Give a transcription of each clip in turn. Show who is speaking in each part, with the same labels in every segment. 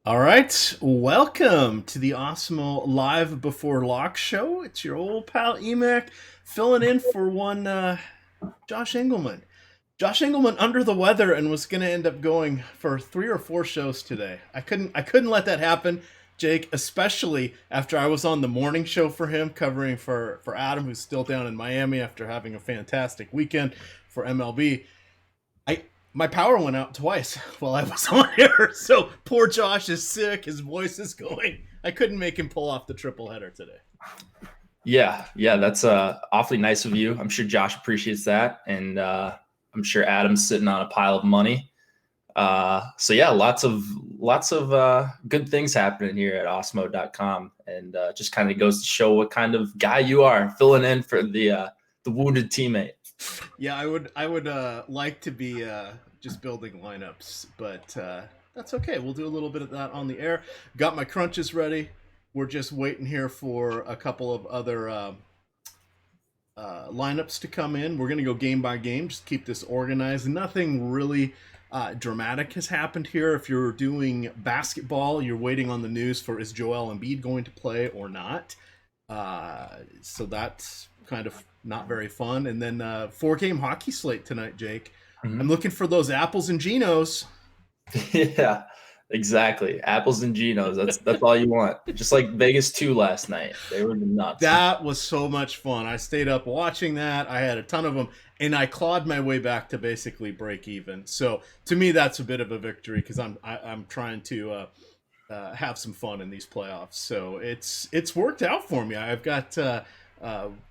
Speaker 1: All right, welcome to the Osmo Live Before Lock show. It's your old pal Emac filling in for one Josh Engelman. Josh Engelman under the weather and was going to end up going for 3 or 4 shows today. I couldn't let that happen, Jake, especially after I was on the morning show for him covering for Adam, who's still down in Miami after having a fantastic weekend for MLB. I My power went out twice while I was on here, so poor Josh is sick. His voice is going. I couldn't make him pull off the triple header today.
Speaker 2: Yeah, that's awfully nice of you. I'm sure Josh appreciates that, and I'm sure Adam's sitting on a pile of money. So yeah, lots of good things happening here at Osmo.com, and just kind of goes to show what kind of guy you are, filling in for the wounded teammate.
Speaker 1: Yeah, I would like to be just building lineups, but that's okay. We'll do a little bit of that on the air. Got my crunches ready. We're just waiting here for a couple of other lineups to come in. We're going to go game by game, just keep this organized. Nothing really dramatic has happened here. If you're doing basketball, you're waiting on the news for is Joel Embiid going to play or not. So that's kind of not very fun. And then 4 game hockey slate tonight, Jake. I'm
Speaker 2: Mhm.
Speaker 1: looking for those apples and Genos.
Speaker 2: Yeah, exactly. Apples and Genos. That's all you want. Just like Vegas 2 last night. They were nuts.
Speaker 1: That was so much fun. I stayed up watching that. I had a ton of them, and I clawed my way back to basically break even. So to me, that's a bit of a victory because I'm trying to have some fun in these playoffs. So it's worked out for me. I've got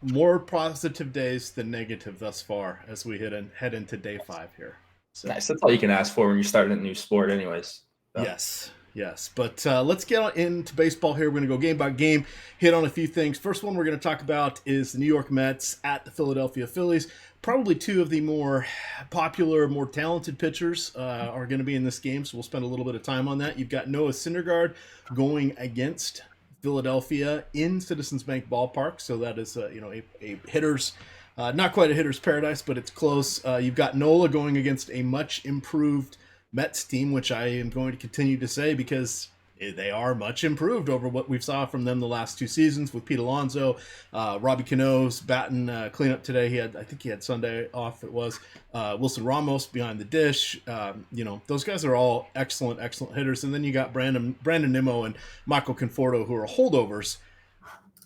Speaker 1: more positive days than negative thus far as we head into day 5 here. So
Speaker 2: Nice. That's all you can ask for when you're starting a new sport, anyways. So.
Speaker 1: yes, yes. But let's get into baseball here. We're going to go game by game, hit on a few things. First one we're going to talk about is the New York Mets at the Philadelphia Phillies. Probably two of the more popular, more talented pitchers are going to be in this game, so we'll spend a little bit of time on that. You've got Noah Syndergaard going against Philadelphia in Citizens Bank Ballpark, so that is a hitter's not quite a hitter's paradise, but it's close. You've got Nola going against a much improved Mets team, which I am going to continue to say because they are much improved over what we've saw from them the last 2 seasons with Pete Alonso, Robbie Cano's batting cleanup today. I think he had Sunday off. It was Wilson Ramos behind the dish. Those guys are all excellent hitters. And then you got Brandon Nimmo and Michael Conforto who are holdovers.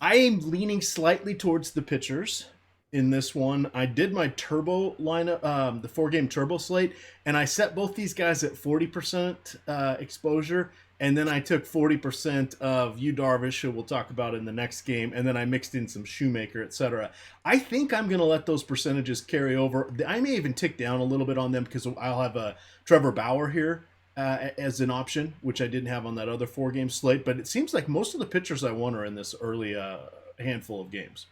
Speaker 1: I am leaning slightly towards the pitchers in this one. I did my turbo lineup, the 4 game turbo slate, and I set both these guys at 40% exposure. And then I took 40% of Yu Darvish, who we'll talk about in the next game, and then I mixed in some Shoemaker, etc. I think I'm going to let those percentages carry over. I may even tick down a little bit on them because I'll have a Trevor Bauer here as an option, which I didn't have on that other 4 game slate. But it seems like most of the pitchers I want are in this early handful of games.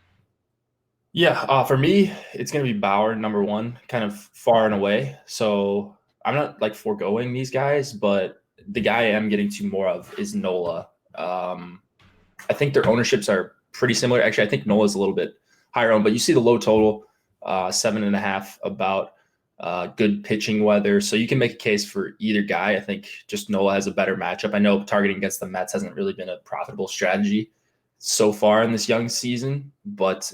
Speaker 2: Yeah, for me, it's going to be Bauer, number one, kind of far and away. So I'm not like foregoing these guys, but the guy I am getting to more of is Nola. I think their ownerships are pretty similar. Actually, I think Nola's a little bit higher on, but you see the low total, 7.5, about good pitching weather. So you can make a case for either guy. I think just Nola has a better matchup. I know targeting against the Mets hasn't really been a profitable strategy so far in this young season, but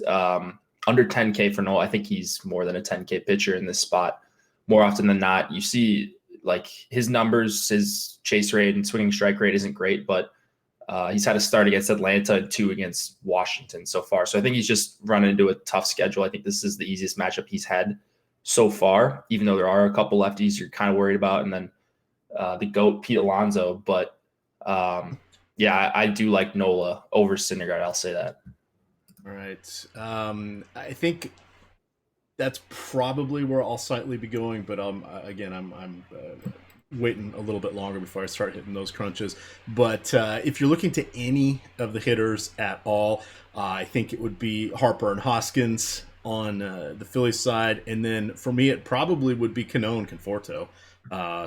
Speaker 2: under 10K for Nola, I think he's more than a 10K pitcher in this spot. More often than not, you see like his numbers, his chase rate and swinging strike rate isn't great, but he's had a start against Atlanta and 2 against Washington so far. So I think he's just running into a tough schedule. I think this is the easiest matchup he's had so far, even though there are a couple lefties you're kind of worried about. And then the GOAT, Pete Alonso. But yeah, I do like Nola over Syndergaard. I'll say that.
Speaker 1: All right. I think that's probably where I'll slightly be going, but again, I'm waiting a little bit longer before I start hitting those crunches. But if you're looking to any of the hitters at all, I think it would be Harper and Hoskins on the Phillies side, and then for me, it probably would be Cano and Conforto.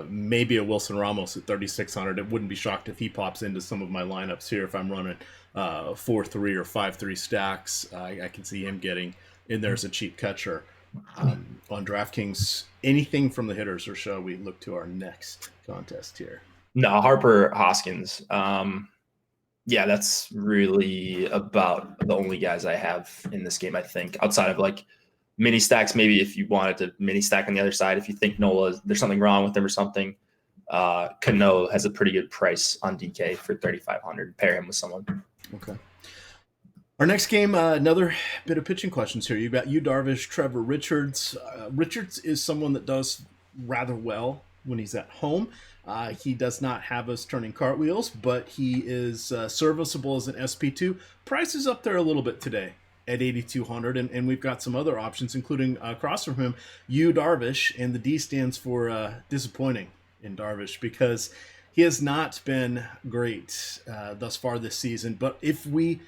Speaker 1: Maybe a Wilson Ramos at 3,600. It wouldn't be shocked if he pops into some of my lineups here if I'm running 4-3 or 5-3 stacks. I can see him getting in there as a cheap catcher on DraftKings. Anything from the hitters, or shall we look to our next contest here?
Speaker 2: No, Harper Hoskins. Yeah, that's really about the only guys I have in this game, I think, outside of like mini stacks. Maybe if you wanted to mini stack on the other side, if you think Nola, there's something wrong with him or something. Cano has a pretty good price on DK for 3,500. Pair him with someone.
Speaker 1: Okay. Our next game, another bit of pitching questions here. You've got Yu Darvish, Trevor Richards. Richards is someone that does rather well when he's at home. He does not have us turning cartwheels, but he is serviceable as an SP2. Price is up there a little bit today at 8,200, and we've got some other options, including across from him, Yu Darvish, and the D stands for disappointing in Darvish because he has not been great thus far this season. But if we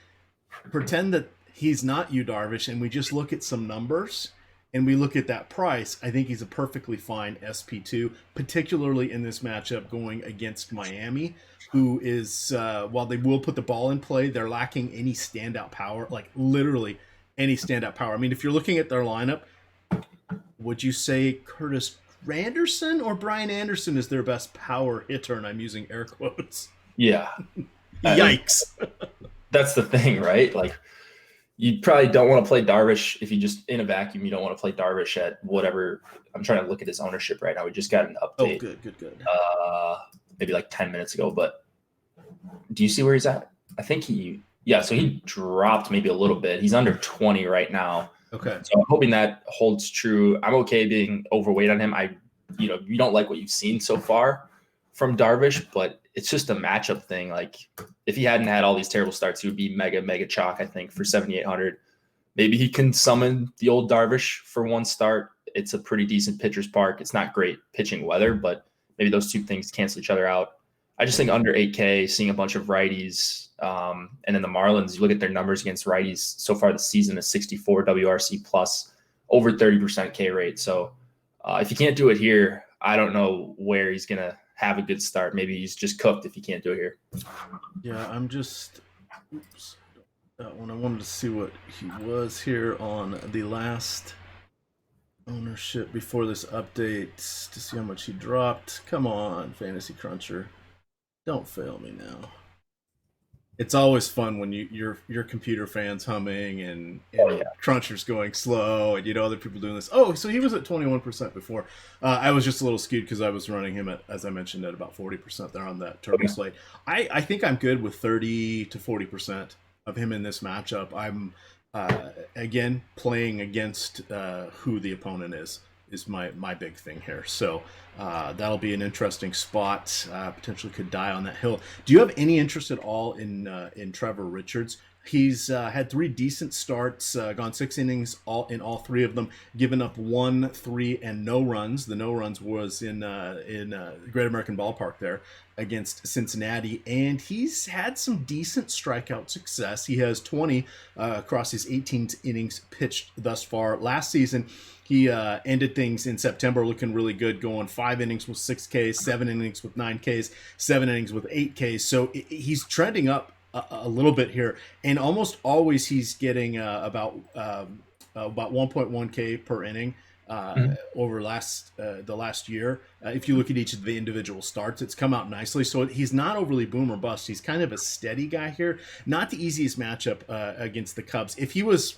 Speaker 1: pretend that he's not Yu Darvish and we just look at some numbers and we look at that price, I think he's a perfectly fine SP2, particularly in this matchup going against Miami, who is, while they will put the ball in play, they're lacking any standout power, like literally any standout power. I mean, if you're looking at their lineup, would you say Curtis Granderson or Brian Anderson is their best power hitter? And I'm using air quotes.
Speaker 2: Yeah.
Speaker 1: Yikes.
Speaker 2: That's the thing, right? Like, you probably don't want to play Darvish if you just in a vacuum. You don't want to play Darvish at whatever. I'm trying to look at his ownership right now. We just got an update.
Speaker 1: Oh, good.
Speaker 2: Maybe like 10 minutes ago. But do you see where he's at? I think so he dropped maybe a little bit. He's under 20 right now.
Speaker 1: Okay.
Speaker 2: So I'm hoping that holds true. I'm okay being overweight on him. You don't like what you've seen so far from Darvish, but it's just a matchup thing. Like, if he hadn't had all these terrible starts, he would be mega chalk, I think, for 7,800. Maybe he can summon the old Darvish for one start. It's a pretty decent pitcher's park. It's not great pitching weather, but maybe those two things cancel each other out. I just think under 8K, seeing a bunch of righties, and then the Marlins, you look at their numbers against righties so far this season, a 64 WRC plus, over 30% K rate. So if you can't do it here, I don't know where he's going to have a good start. Maybe he's just cooked if he can't do it here.
Speaker 1: Yeah, I'm just that one. I wanted to see what he was here on the last ownership before this update to see how much he dropped. Come on, Fantasy Cruncher. Don't fail me now. It's always fun when your computer fan's humming and Cruncher's going slow and other people doing this. Oh, so he was at 21% before. I was just a little skewed because I was running him at, as I mentioned, at about 40% there on that turbo slate. I think I'm good with 30 to 40% of him in this matchup. I'm again playing against who the opponent is my big thing here. So that'll be an interesting spot. Potentially could die on that hill. Do you have any interest at all in Trevor Richards? He's had 3 decent starts, gone 6 innings in all 3 of them, given up 1, 3, and no runs. The no runs was in Great American Ballpark there against Cincinnati, and he's had some decent strikeout success. He has 20 across his 18 innings pitched thus far. Last season, he ended things in September looking really good, going 5 innings with 6 Ks, 7 innings with 9 Ks, 7 innings with 8 Ks. So he's trending up a little bit here, and almost always he's getting about 1.1 K per inning over the last year. If you look at each of the individual starts, it's come out nicely. So he's not overly boom or bust. He's kind of a steady guy here. Not the easiest matchup against the Cubs. If he was,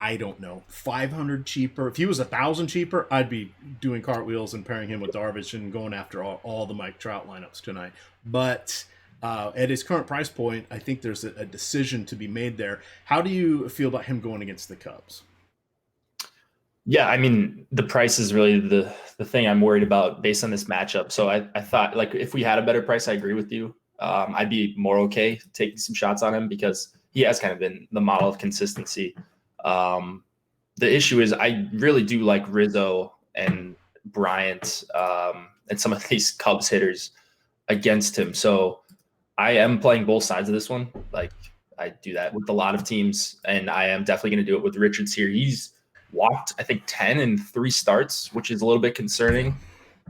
Speaker 1: I don't know, 500 cheaper, if he was 1,000 cheaper, I'd be doing cartwheels and pairing him with Darvish and going after all the Mike Trout lineups tonight. But at his current price point, I think there's a decision to be made there. How do you feel about him going against the Cubs?
Speaker 2: Yeah, I mean, the price is really the thing I'm worried about based on this matchup. So I thought, like, if we had a better price, I agree with you. I'd be more okay taking some shots on him because he has kind of been the model of consistency. The issue is I really do like Rizzo and Bryant and some of these Cubs hitters against him. So I am playing both sides of this one. Like, I do that with a lot of teams, and I am definitely going to do it with Richards here. He's walked, I think, 10 in 3 starts, which is a little bit concerning.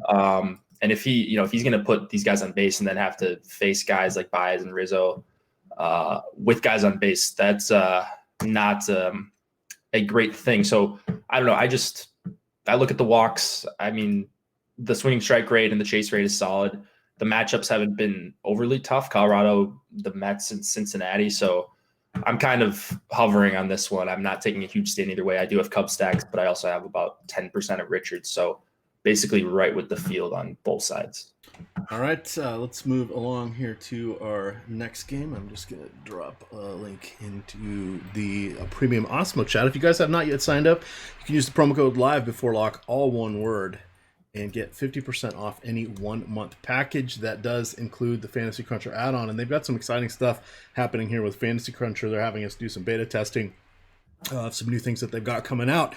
Speaker 2: And if he's going to put these guys on base and then have to face guys like Baez and Rizzo with guys on base, that's not a great thing. So I don't know. I look at the walks. I mean, the swinging strike rate and the chase rate is solid. the matchups haven't been overly tough. Colorado, the Mets, and Cincinnati. So I'm kind of hovering on this one. I'm not taking a huge stand either way. I do have Cub stacks, but I also have about 10% of Richards. So basically right with the field on both sides.
Speaker 1: All right, let's move along here to our next game. I'm just going to drop a link into the premium Osmo chat. If you guys have not yet signed up, you can use the promo code live before lock, all one word, and get 50% off any 1 month package. That does include the Fantasy Cruncher add-on, and they've got some exciting stuff happening here with Fantasy Cruncher. They're having us do some beta testing of some new things that they've got coming out.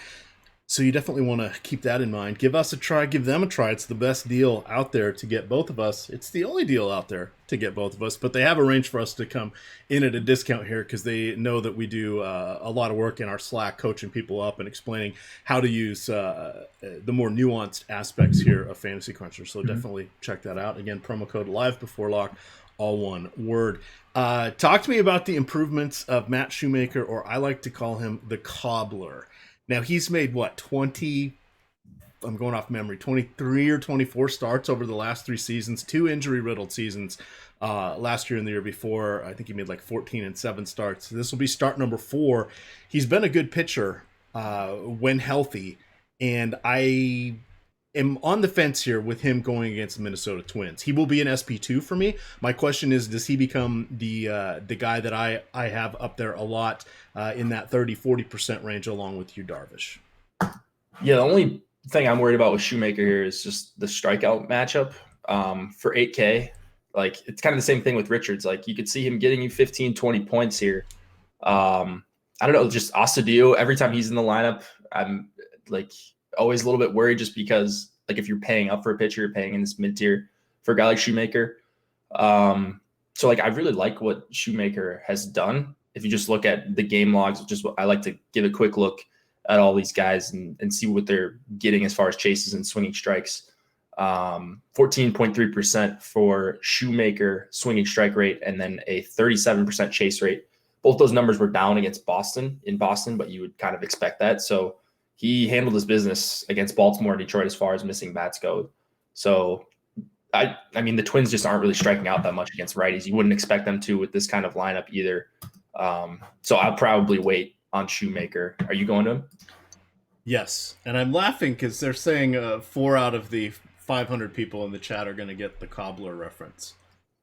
Speaker 1: So you definitely want to keep that in mind. Give us a try. Give them a try. It's the best deal out there to get both of us. It's the only deal out there to get both of us. But they have arranged for us to come in at a discount here because they know that we do a lot of work in our Slack coaching people up and explaining how to use the more nuanced aspects here of Fantasy Cruncher. So definitely check that out. Again, promo code live before lock, all one word. Talk to me about the improvements of Matt Shoemaker, or I like to call him the Cobbler. Now, he's made, 23 or 24 starts over the last 3 seasons, 2 injury-riddled seasons last year and the year before. I think he made 14 and 7 starts. This will be start number 4. He's been a good pitcher when healthy, and I am on the fence here with him going against the Minnesota Twins. He will be an SP2 for me. My question is, does he become the guy that I have up there a lot in that 30-40% range along with you, Darvish?
Speaker 2: Yeah, the only thing I'm worried about with Shoemaker here is just the strikeout matchup for 8K. It's kind of the same thing with Richards. You could see him getting you 15, 20 points here. I don't know, just Astudillo, every time he's in the lineup, I'm always a little bit worried just because if you're paying up for a pitcher, you're paying in this mid tier for a guy like Shoemaker. So I really like what Shoemaker has done. If you just look at the game logs, I like to give a quick look at all these guys and see what they're getting as far as chases and swinging strikes. 14.3% for Shoemaker swinging strike rate, and then a 37% chase rate. Both those numbers were down against Boston, but you would kind of expect that. So he handled his business against Baltimore and Detroit as far as missing bats go. So, I mean, the Twins just aren't really striking out that much against righties. You wouldn't expect them to with this kind of lineup either. So I'll probably wait on Shoemaker. Are you going to him?
Speaker 1: Yes, and I'm laughing because they're saying 4 out of the 500 people in the chat are going to get the Cobbler reference.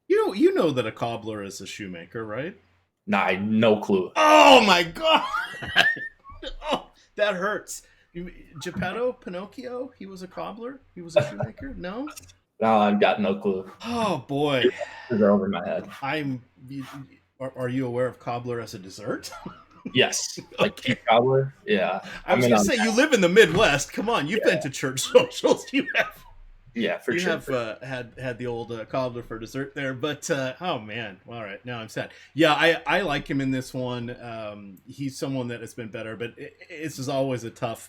Speaker 1: You know that a Cobbler is a Shoemaker, right?
Speaker 2: Nah, no clue.
Speaker 1: Oh my God! Oh, that hurts. Geppetto, Pinocchio, he was a cobbler? He was a shoemaker? No?
Speaker 2: No, I've got no clue.
Speaker 1: Oh, boy.
Speaker 2: They're over my head.
Speaker 1: Are you aware of cobbler as a dessert?
Speaker 2: Yes. Okay. Cobbler? Yeah.
Speaker 1: I was going to say, you live in the Midwest. Come on, you've been to church socials. You have.
Speaker 2: Yeah, for sure.
Speaker 1: You have had the old cobbler for dessert there, but oh man, all right, now I'm sad. Yeah, I like him in this one. He's someone that has been better, but this is always a tough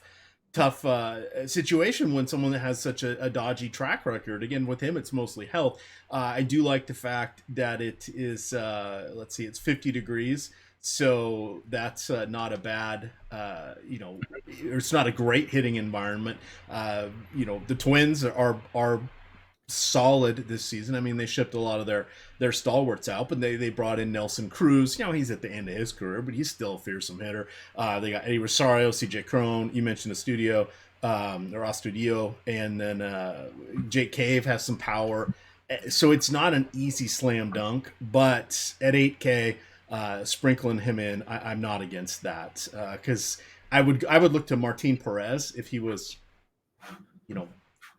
Speaker 1: situation when someone that has such a dodgy track record. Again, with him, it's mostly health. I do like the fact that it is, it's 50 degrees. So that's not a bad, it's not a great hitting environment. The Twins are solid this season. I mean, they shipped a lot of their stalwarts out, but they brought in Nelson Cruz. He's at the end of his career, but he's still a fearsome hitter. They got Eddie Rosario, CJ Cron. You mentioned Astudillo, and then Jake Cave has some power. So it's not an easy slam dunk, but at 8K, sprinkling him in, I'm not against that, because I would look to Martin Perez if he was,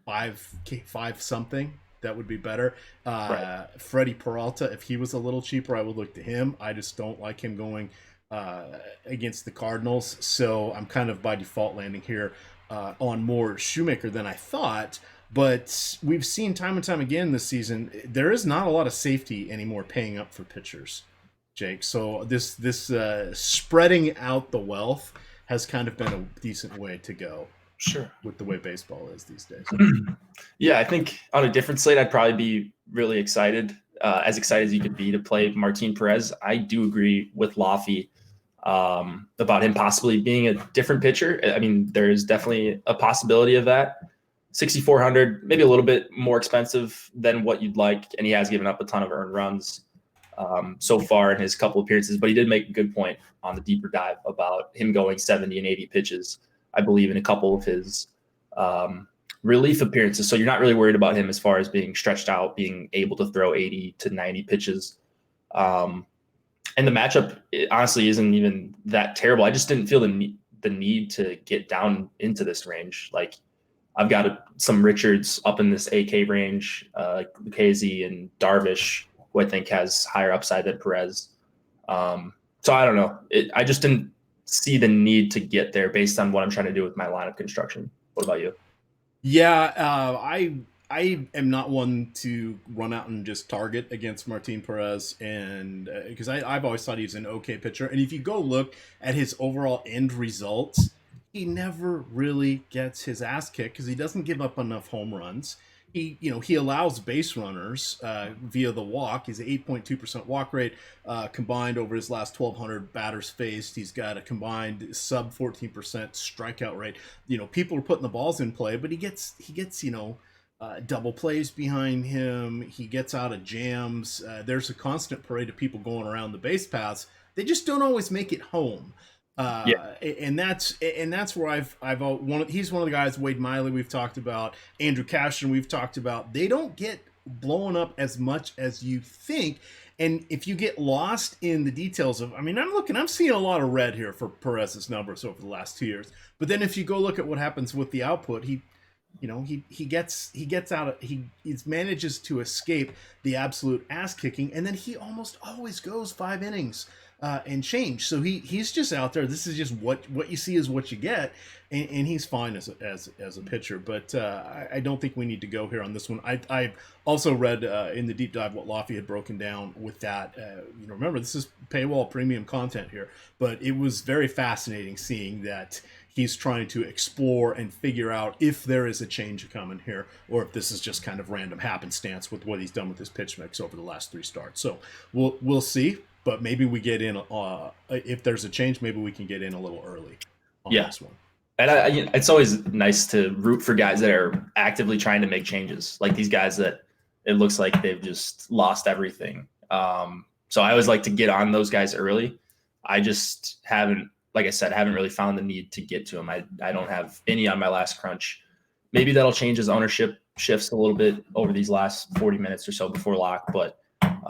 Speaker 1: 5 something. That would be better. Right. Freddie Peralta, if he was a little cheaper, I would look to him. I just don't like him going against the Cardinals, so I'm kind of by default landing here on more Shoemaker than I thought. But we've seen time and time again this season, there is not a lot of safety anymore paying up for pitchers, Jake. So this spreading out the wealth has kind of been a decent way to go.
Speaker 2: Sure.
Speaker 1: With the way baseball is these days.
Speaker 2: Yeah, I think on a different slate, I'd probably be really excited, as excited as you could be to play Martin Perez. I do agree with Laffy about him possibly being a different pitcher. I mean, there is definitely a possibility of that. 6,400, maybe a little bit more expensive than what you'd like, and he has given up a ton of earned runs so far in his couple appearances. But he did make a good point on the deeper dive about him going 70 and 80 pitches, I believe, in a couple of his relief appearances. So you're not really worried about him as far as being stretched out, being able to throw 80 to 90 pitches. And the matchup, honestly, isn't even that terrible. I just didn't feel the need to get down into this range. Like, I've got some Richards up in this AK range, Lucchesi and Darvish, who I think has higher upside than Perez. So I don't know. I just didn't see the need to get there based on what I'm trying to do with my lineup construction. What about you?
Speaker 1: Yeah, I am not one to run out and just target against Martin Perez, and because I've always thought he's an okay pitcher. And if you go look at his overall end results, he never really gets his ass kicked because he doesn't give up enough home runs. He allows base runners via the walk. He's an 8.2% walk rate combined over his last 1,200 batters faced. He's got a combined sub 14% strikeout rate. People are putting the balls in play, but he gets double plays behind him. He gets out of jams. There's a constant parade of people going around the base paths. They just don't always make it home. And that's where he's one of the guys. Wade Miley we've talked about, Andrew Cashner we've talked about. They don't get blown up as much as you think, and if you get lost in the details of, I'm seeing a lot of red here for Perez's numbers over the last 2 years. But then if you go look at what happens with the output, he manages to escape the absolute ass kicking, and then he almost always goes 5 innings. And change. So he's just out there. This is just what you see is what you get, and he's fine as a pitcher. But I don't think we need to go here on this one. I also read in the deep dive what Lofty had broken down with that. Remember, this is paywall premium content here, but it was very fascinating seeing that he's trying to explore and figure out if there is a change coming here, or if this is just kind of random happenstance with what he's done with his pitch mix over the last 3 starts. So we'll see. But maybe we get in, if there's a change, maybe we can get in a little early on this one.
Speaker 2: And it's always nice to root for guys that are actively trying to make changes, like these guys that it looks like they've just lost everything. So I always like to get on those guys early. I just haven't really found the need to get to them. I don't have any on my last crunch. Maybe that'll change as ownership shifts a little bit over these last 40 minutes or so before lock, but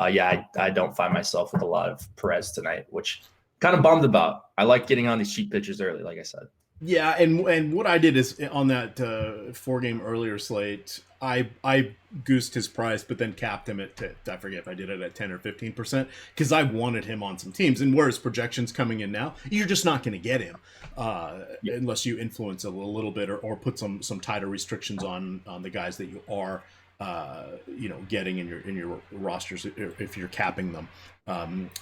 Speaker 2: I don't find myself with a lot of Perez tonight, which kind of bummed about. I like getting on these cheap pitchers early, like I said.
Speaker 1: Yeah, and what I did is on that 4-game earlier slate, I goosed his price, but then capped him at, I forget if I did it at 10 or 15%, because I wanted him on some teams. And where his projections coming in now, you're just not going to get him unless you influence a little bit or put some tighter restrictions on the guys that you are getting in your rosters if you're capping them.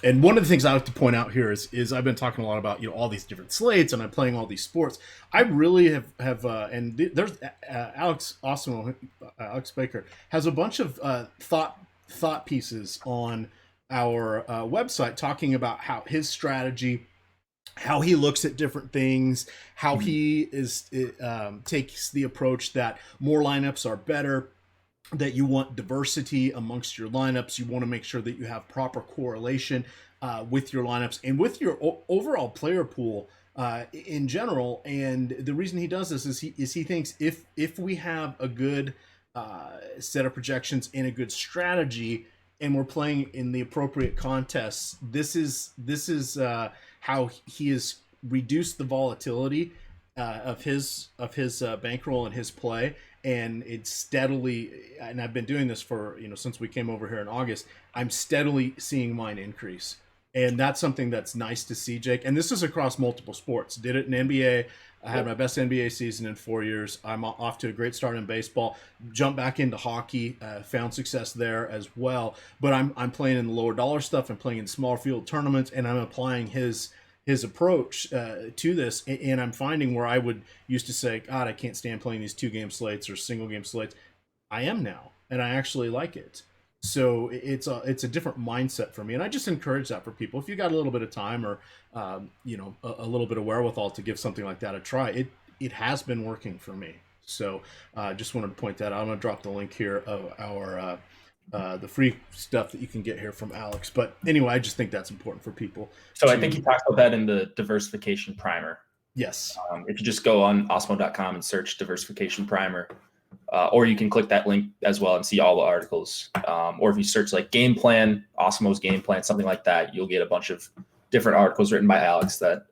Speaker 1: And one of the things I like to point out here is I've been talking a lot about all these different slates, and I'm playing all these sports. I really have and there's Alex Baker has a bunch of thought pieces on our website talking about how his strategy, how he looks at different things, how he takes the approach that more lineups are better, that you want diversity amongst your lineups. You want to make sure that you have proper correlation with your lineups and with your overall player pool in general. And the reason he does this is he thinks if we have a good set of projections and a good strategy, and we're playing in the appropriate contests, this is how he has reduced the volatility of his bankroll and his play. And it's steadily, and I've been doing this for, since we came over here in August, I'm steadily seeing mine increase. And that's something that's nice to see, Jake. And this is across multiple sports. Did it in NBA. I had my best NBA season in 4 years. I'm off to a great start in baseball. Jumped back into hockey, found success there as well. But I'm playing in the lower dollar stuff. I'm playing in small field tournaments, and I'm applying his approach to this, and I'm finding where I would used to say, God, I can't stand playing these 2-game slates or single-game slates. I am now, and I actually like it. So it's a different mindset for me, and I just encourage that for people. If you got a little bit of time or a little bit of wherewithal to give something like that a try, it has been working for me. So just wanted to point that out. I'm going to drop the link here of our the free stuff that you can get here from Alex. But anyway, I just think that's important for people.
Speaker 2: So I think he talks about that in the diversification primer.
Speaker 1: Yes.
Speaker 2: If you just go on Osmo.com and search diversification primer, or you can click that link as well and see all the articles. Or if you search like game plan, Osmo's game plan, something like that, you'll get a bunch of different articles written by Alex that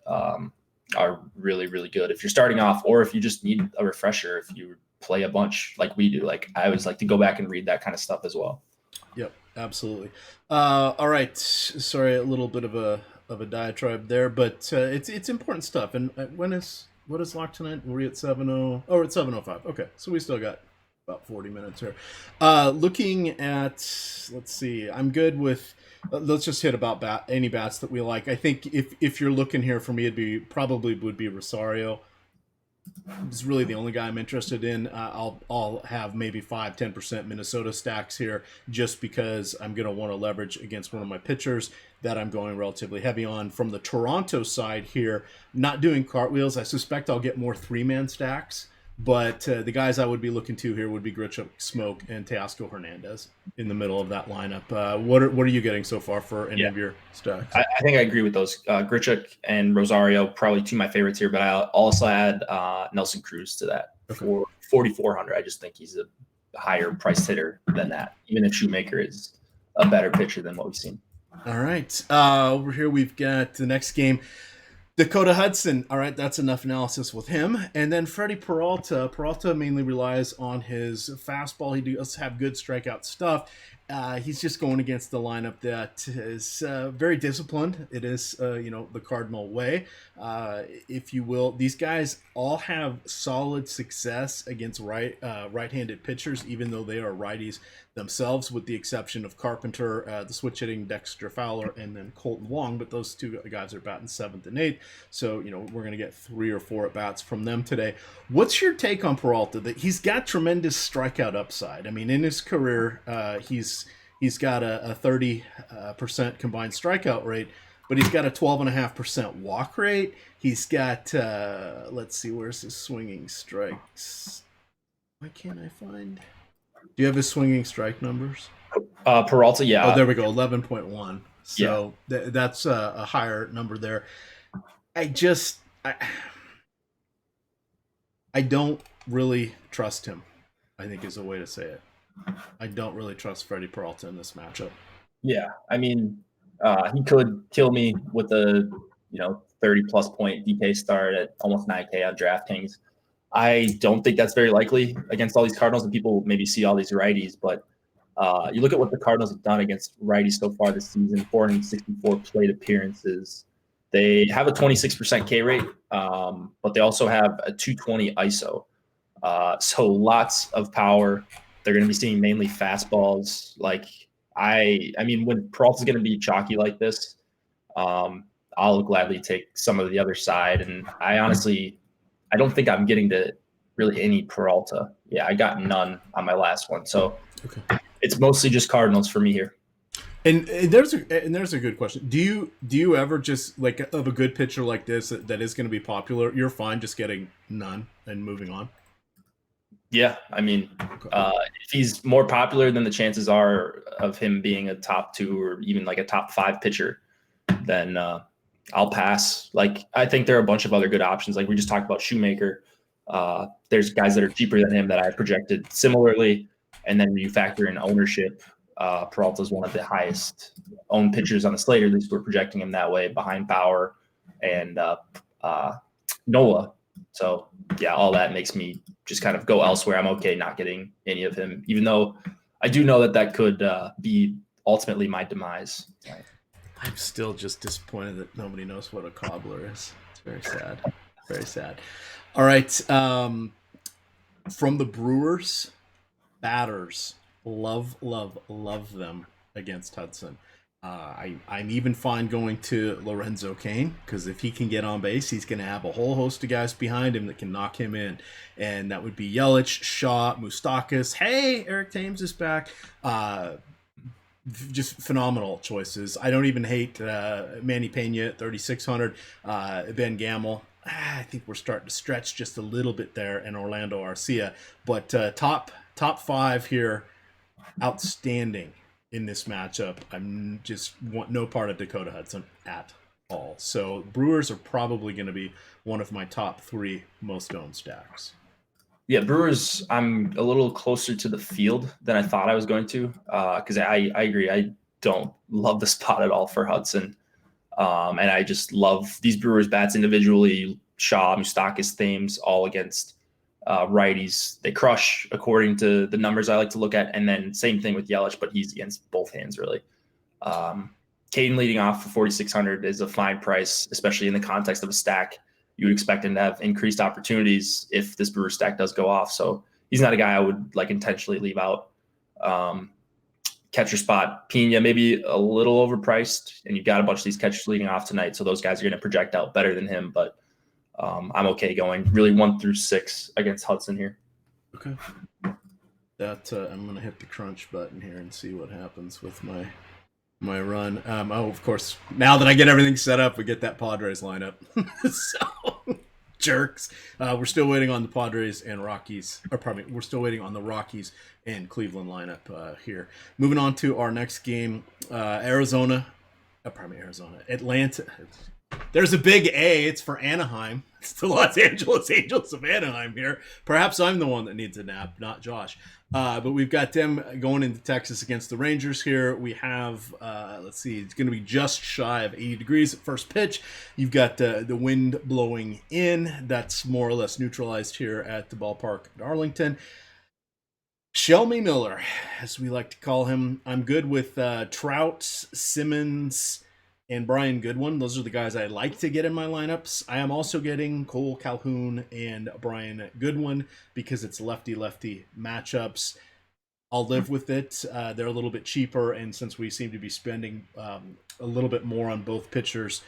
Speaker 2: are really, really good. If you're starting off, or if you just need a refresher, if you play a bunch like we do, like I always like to go back and read that kind of stuff as well.
Speaker 1: Yep, absolutely. All right. Sorry, a little bit of a diatribe there, but it's important stuff. And what is locked tonight? Were we at 7:00? Oh, we're at 7:05. Okay, so we still got about 40 minutes here. Looking at, let's see. I'm good with. Let's just hit about any bats that we like. I think if you're looking here for me, would be Rosario. He's really the only guy I'm interested in. I'll have maybe 5-10% Minnesota stacks here just because I'm going to want to leverage against one of my pitchers that I'm going relatively heavy on. From the Toronto side here, not doing cartwheels. I suspect I'll get more 3-man stacks, but the guys I would be looking to here would be Grichuk, Smoke, and Teoscar Hernandez in the middle of that lineup. What are you getting so for any of your stacks?
Speaker 2: I think I agree with those. Grichuk and Rosario, probably two of my favorites here, but I'll also add Nelson Cruz to that for 4,400. I just think he's a higher price hitter than that, even if Shoemaker is a better pitcher than what we've seen.
Speaker 1: All right. Over here we've got the next game. Dakota Hudson. All right, that's enough analysis with him. And then Freddie Peralta. Peralta mainly relies on his fastball. He does have good strikeout stuff. He's just going against the lineup that is very disciplined. It is, the Cardinal way, if you will. These guys all have solid success against right-handed pitchers, even though they are righties themselves, with the exception of Carpenter, the switch-hitting Dexter Fowler, and then Colton Wong. But those two guys are batting 7th and 8th, so we're going to get 3 or 4 at-bats from them today. What's your take on Peralta? That he's got tremendous strikeout upside. I mean, in his career, he's got a 30% combined strikeout rate, but he's got a 12.5% walk rate. He's got, let's see, where's his swinging strikes? Why can't I find? Do you have his swinging strike numbers?
Speaker 2: Peralta, yeah.
Speaker 1: Oh, there we go, 11.1. So yeah. That's a higher number there. I don't really trust him, I think is a way to say it. I don't really trust Freddie Peralta in this matchup.
Speaker 2: Yeah, I mean, he could kill me with a 30-plus point DK start at almost 9K on DraftKings. I don't think that's very likely against all these Cardinals, and people maybe see all these righties, but you look at what the Cardinals have done against righties so far this season, 464 plate appearances. They have a 26% K rate, but they also have a 220 ISO. So lots of power. They're going to be seeing mainly fastballs. Like I mean, when Peralta's going to be chalky like this, I'll gladly take some of the other side. And I don't think I'm getting to really any Peralta. Yeah, I got none on my last one. So It's mostly just Cardinals for me here.
Speaker 1: And there's a good question. Do you ever just, like, of a good pitcher like this that is going to be popular, you're fine just getting none and moving on?
Speaker 2: Yeah, I mean, if he's more popular, then the chances are of him being a top 2 or even like a top 5 pitcher, then I'll pass. Like, I think there are a bunch of other good options. Like we just talked about Shoemaker. There's guys that are cheaper than him that I projected similarly. And then you factor in ownership. Peralta is one of the highest owned pitchers on the slate, or at least we're projecting him that way, behind Bauer and Nola. So, yeah, all that makes me just kind of go elsewhere. I'm okay not getting any of him, even though I do know that could be ultimately my demise.
Speaker 1: I'm still just disappointed that nobody knows what a cobbler is. It's very sad. Very sad. All right. From the Brewers, batters, love them against Hudson. I'm even fine going to Lorenzo Cain, because if he can get on base, he's going to have a whole host of guys behind him that can knock him in. And that would be Yelich, Shaw, Moustakas. Hey, Eric Thames is back. Just phenomenal choices. I don't even hate Manny Pena at 3,600. Ben Gamel I think we're starting to stretch just a little bit there in Orlando Arcia. But top five here, outstanding in this matchup. I'm just want no part of Dakota Hudson at all. So Brewers are probably going to be one of my top three most owned stacks.
Speaker 2: Yeah, Brewers, I'm a little closer to the field than I thought I was going to, because I agree. I don't love the spot at all for Hudson. And I just love these Brewers bats individually. Shaw, Moustakas, Thames, all against righties. They crush according to the numbers I like to look at. And then same thing with Yelich, but he's against both hands, really. Caden leading off for 4,600 is a fine price, especially in the context of a stack. You would expect him to have increased opportunities if this Brewer stack does go off. So he's not a guy I would like intentionally leave out. Catcher spot, Pena maybe a little overpriced, and you've got a bunch of these catchers leading off tonight, so those guys are going to project out better than him. But I'm okay going really 1 through 6 against Hudson here.
Speaker 1: Okay, that I'm going to hit the crunch button here and see what happens with my run. Of course, now that I get everything set up, we get that Padres lineup. So jerks. We're still waiting on the Padres and Rockies. Or pardon me, we're still waiting on the Rockies and Cleveland lineup here. Moving on to our next game, Atlanta. There's a big A. It's for Anaheim. It's the Los Angeles Angels of Anaheim here. Perhaps I'm the one that needs a nap, not Josh. But we've got them going into Texas against the Rangers here. We have, let's see, it's going to be just shy of 80 degrees at first pitch. You've got the wind blowing in. That's more or less neutralized here at the ballpark at Arlington. Shelby Miller, as we like to call him. I'm good with Trout, Simmons, and Brian Goodwin. Those are the guys I like to get in my lineups. I am also getting Cole Calhoun and Brian Goodwin because it's lefty-lefty matchups. I'll live with it. They're a little bit cheaper, and since we seem to be spending a little bit more on both pitchers,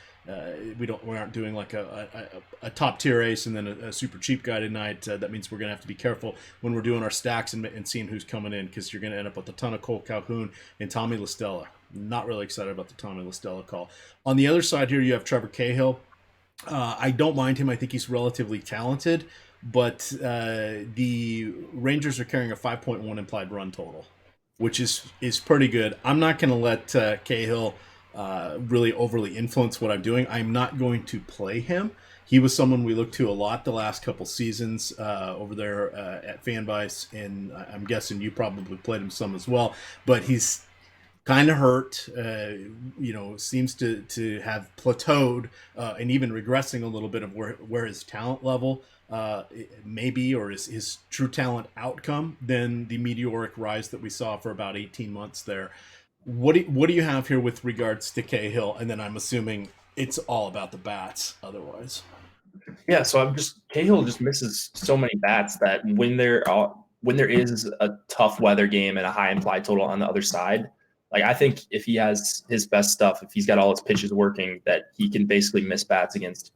Speaker 1: we aren't doing like a top tier ace and then a super cheap guy tonight. That means we're gonna have to be careful when we're doing our stacks and seeing who's coming in, because you're gonna end up with a ton of Cole Calhoun and Tommy La Stella. Not really excited about the Tommy La Stella call. On the other side here, you have Trevor Cahill. I don't mind him. I think he's relatively talented, but the Rangers are carrying a 5.1 implied run total, which is pretty good. I'm not going to let Cahill really overly influence what I'm doing. I'm not going to play him. He was someone we looked to a lot the last couple seasons over there at FanBice, and I'm guessing you probably played him some as well. But he's kind of hurt, seems to have plateaued and even regressing a little bit of where his talent level may be, or his true talent outcome than the meteoric rise that we saw for about 18 months there. What do you have here with regards to Cahill? And then I'm assuming it's all about the bats otherwise.
Speaker 2: Yeah, so Cahill just misses so many bats that when there is a tough weather game and a high implied total on the other side, like I think if he has his best stuff, if he's got all his pitches working, that he can basically miss bats against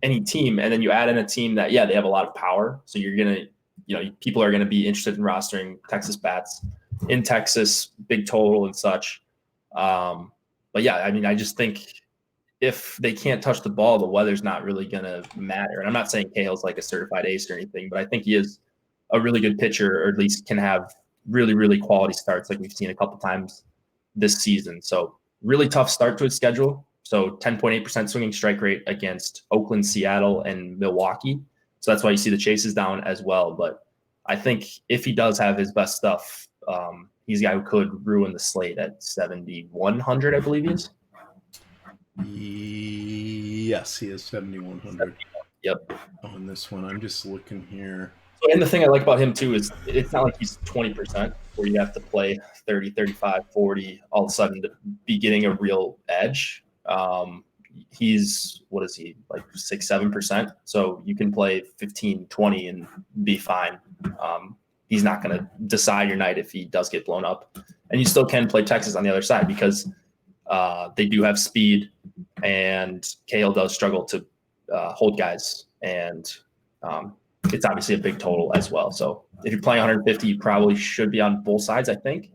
Speaker 2: any team. And then you add in a team that, they have a lot of power. So you're going to, people are going to be interested in rostering Texas bats in Texas, big total and such. But yeah, I mean, I just think if they can't touch the ball, the weather's not really going to matter. And I'm not saying Cahill's like a certified ace or anything, but I think he is a really good pitcher, or at least can have really, really quality starts like we've seen a couple times this season. So really tough start to his schedule. So 10.8% swinging strike rate against Oakland, Seattle, and Milwaukee. So that's why you see the chases down as well. But I think if he does have his best stuff, he's a guy who could ruin the slate at 7,100, I believe he is.
Speaker 1: Yes, he is 7,100.
Speaker 2: Yep.
Speaker 1: On this one, I'm just looking here.
Speaker 2: So, and the thing I like about him too is it's not like he's 20% where you have to play 30, 35, 40 all of a sudden to be getting a real edge. He's, what is he, like 6, 7%? So you can play 15, 20 and be fine. He's not going to decide your night if he does get blown up. And you still can play Texas on the other side because they do have speed, and Cahill does struggle to hold guys. And it's obviously a big total as well. So if you're playing 150, you probably should be on both sides, I think.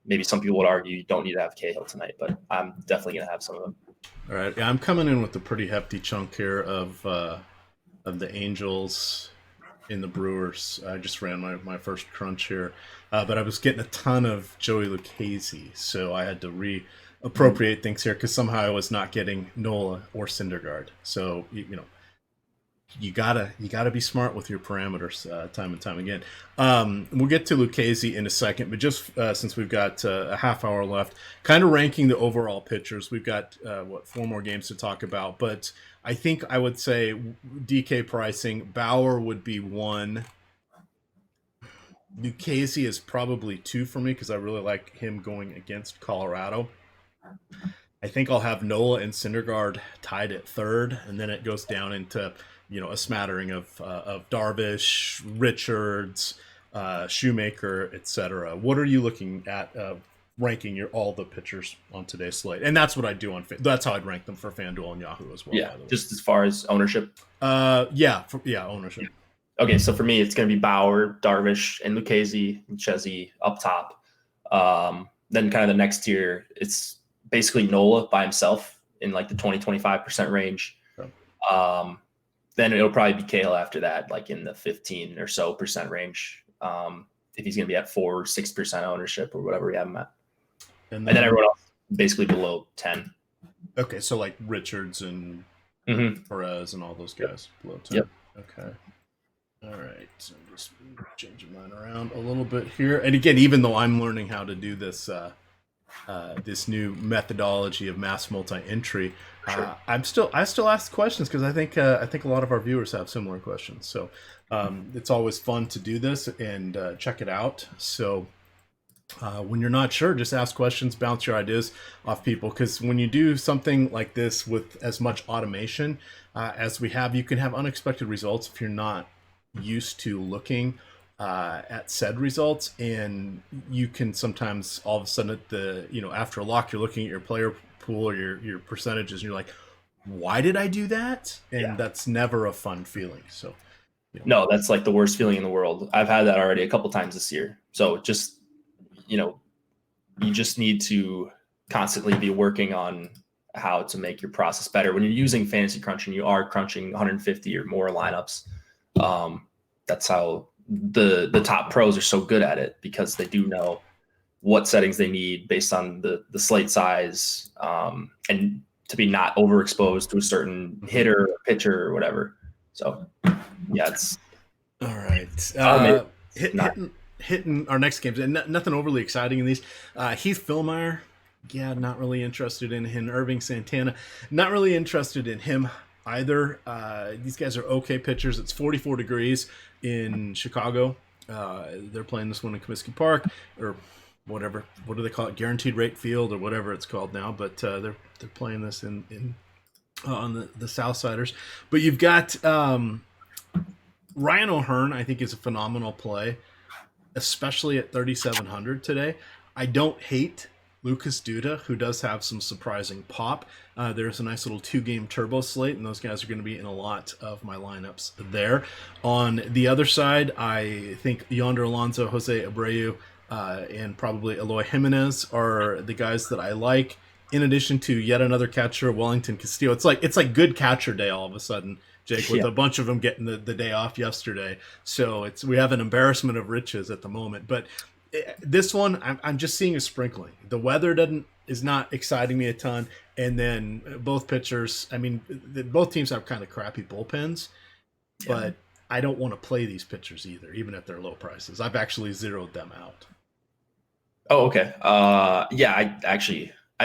Speaker 2: Maybe some people would argue you don't need to have Cahill tonight, but I'm definitely going to have some of them.
Speaker 1: All right. Yeah, I'm coming in with a pretty hefty chunk here of the Angels in the Brewers. I just ran my first crunch here, but I was getting a ton of Joey Lucchesi, so I had to reappropriate things here because somehow I was not getting Nola or Syndergaard. So you gotta be smart with your parameters time and time again. We'll get to Lucchesi in a second, but just since we've got a half hour left, kind of ranking the overall pitchers. We've got 4 more games to talk about, but I think I would say DK pricing. Bauer would be 1. Lucchesi is probably 2 for me because I really like him going against Colorado. I think I'll have Nola and Syndergaard tied at 3rd, and then it goes down into a smattering of Darvish, Richards, Shoemaker, etc. What are you looking at ranking all the pitchers on today's slate? And that's what I do that's how I'd rank them for FanDuel and Yahoo as well.
Speaker 2: Yeah, just as far as ownership.
Speaker 1: Ownership.
Speaker 2: Yeah. Okay, so for me, it's going to be Bauer, Darvish, and Lucchesi, and Chesney up top. Then kind of the next tier, it's basically Nola by himself in like the 20-25% range. Okay. Then it'll probably be Cahill after that, like in the 15 or so percent range. If he's going to be at 4 or 6% ownership or whatever we have him at. And then everyone else basically below 10.
Speaker 1: Okay, so like Richards and Perez and all those guys below 10.
Speaker 2: Yep.
Speaker 1: Okay. All right. So I'm just changing mine around a little bit here. And again, even though I'm learning how to do this this new methodology of mass multi-entry, sure. I still ask questions because I think a lot of our viewers have similar questions. So it's always fun to do this and check it out. So when you're not sure, just ask questions, bounce your ideas off people, because when you do something like this with as much automation as we have, you can have unexpected results if you're not used to looking at said results, and you can sometimes all of a sudden after a lock you're looking at your player pool or your percentages and you're like, why did I do that? And that's never a fun feeling. So
Speaker 2: no, that's like the worst feeling in the world. I've had that already a couple times this year. So just you just need to constantly be working on how to make your process better. When you're using fantasy crunching, you are crunching 150 or more lineups. That's how the top pros are so good at it, because they do know what settings they need based on the slate size, and to be not overexposed to a certain hitter or pitcher or whatever. So yeah, it's
Speaker 1: all right. Hitting our next games, and nothing overly exciting in these. Heath Fillmyer, not really interested in him. Irving Santana, not really interested in him either. These guys are okay pitchers. It's 44 degrees in Chicago. They're playing this one in Comiskey Park, or whatever. What do they call it? Guaranteed Rate Field, or whatever it's called now. But they're playing this in on the Southsiders. But you've got Ryan O'Hearn. I think is a phenomenal play, especially at 3,700 today. I don't hate Lucas Duda, who does have some surprising pop. There's a nice little 2-game turbo slate, and those guys are going to be in a lot of my lineups there. On the other side, I think Yonder Alonso, Jose Abreu, and probably Eloy Jimenez are the guys that I like, in addition to yet another catcher, Wellington Castillo. It's like good catcher day all of a sudden, Jake, with a bunch of them getting the day off yesterday. So we have an embarrassment of riches at the moment. But this one, I'm just seeing a sprinkling. The weather is not exciting me a ton. And then both pitchers, both teams have kind of crappy bullpens. But I don't want to play these pitchers either, even at their low prices. I've actually zeroed them out.
Speaker 2: Oh, okay. I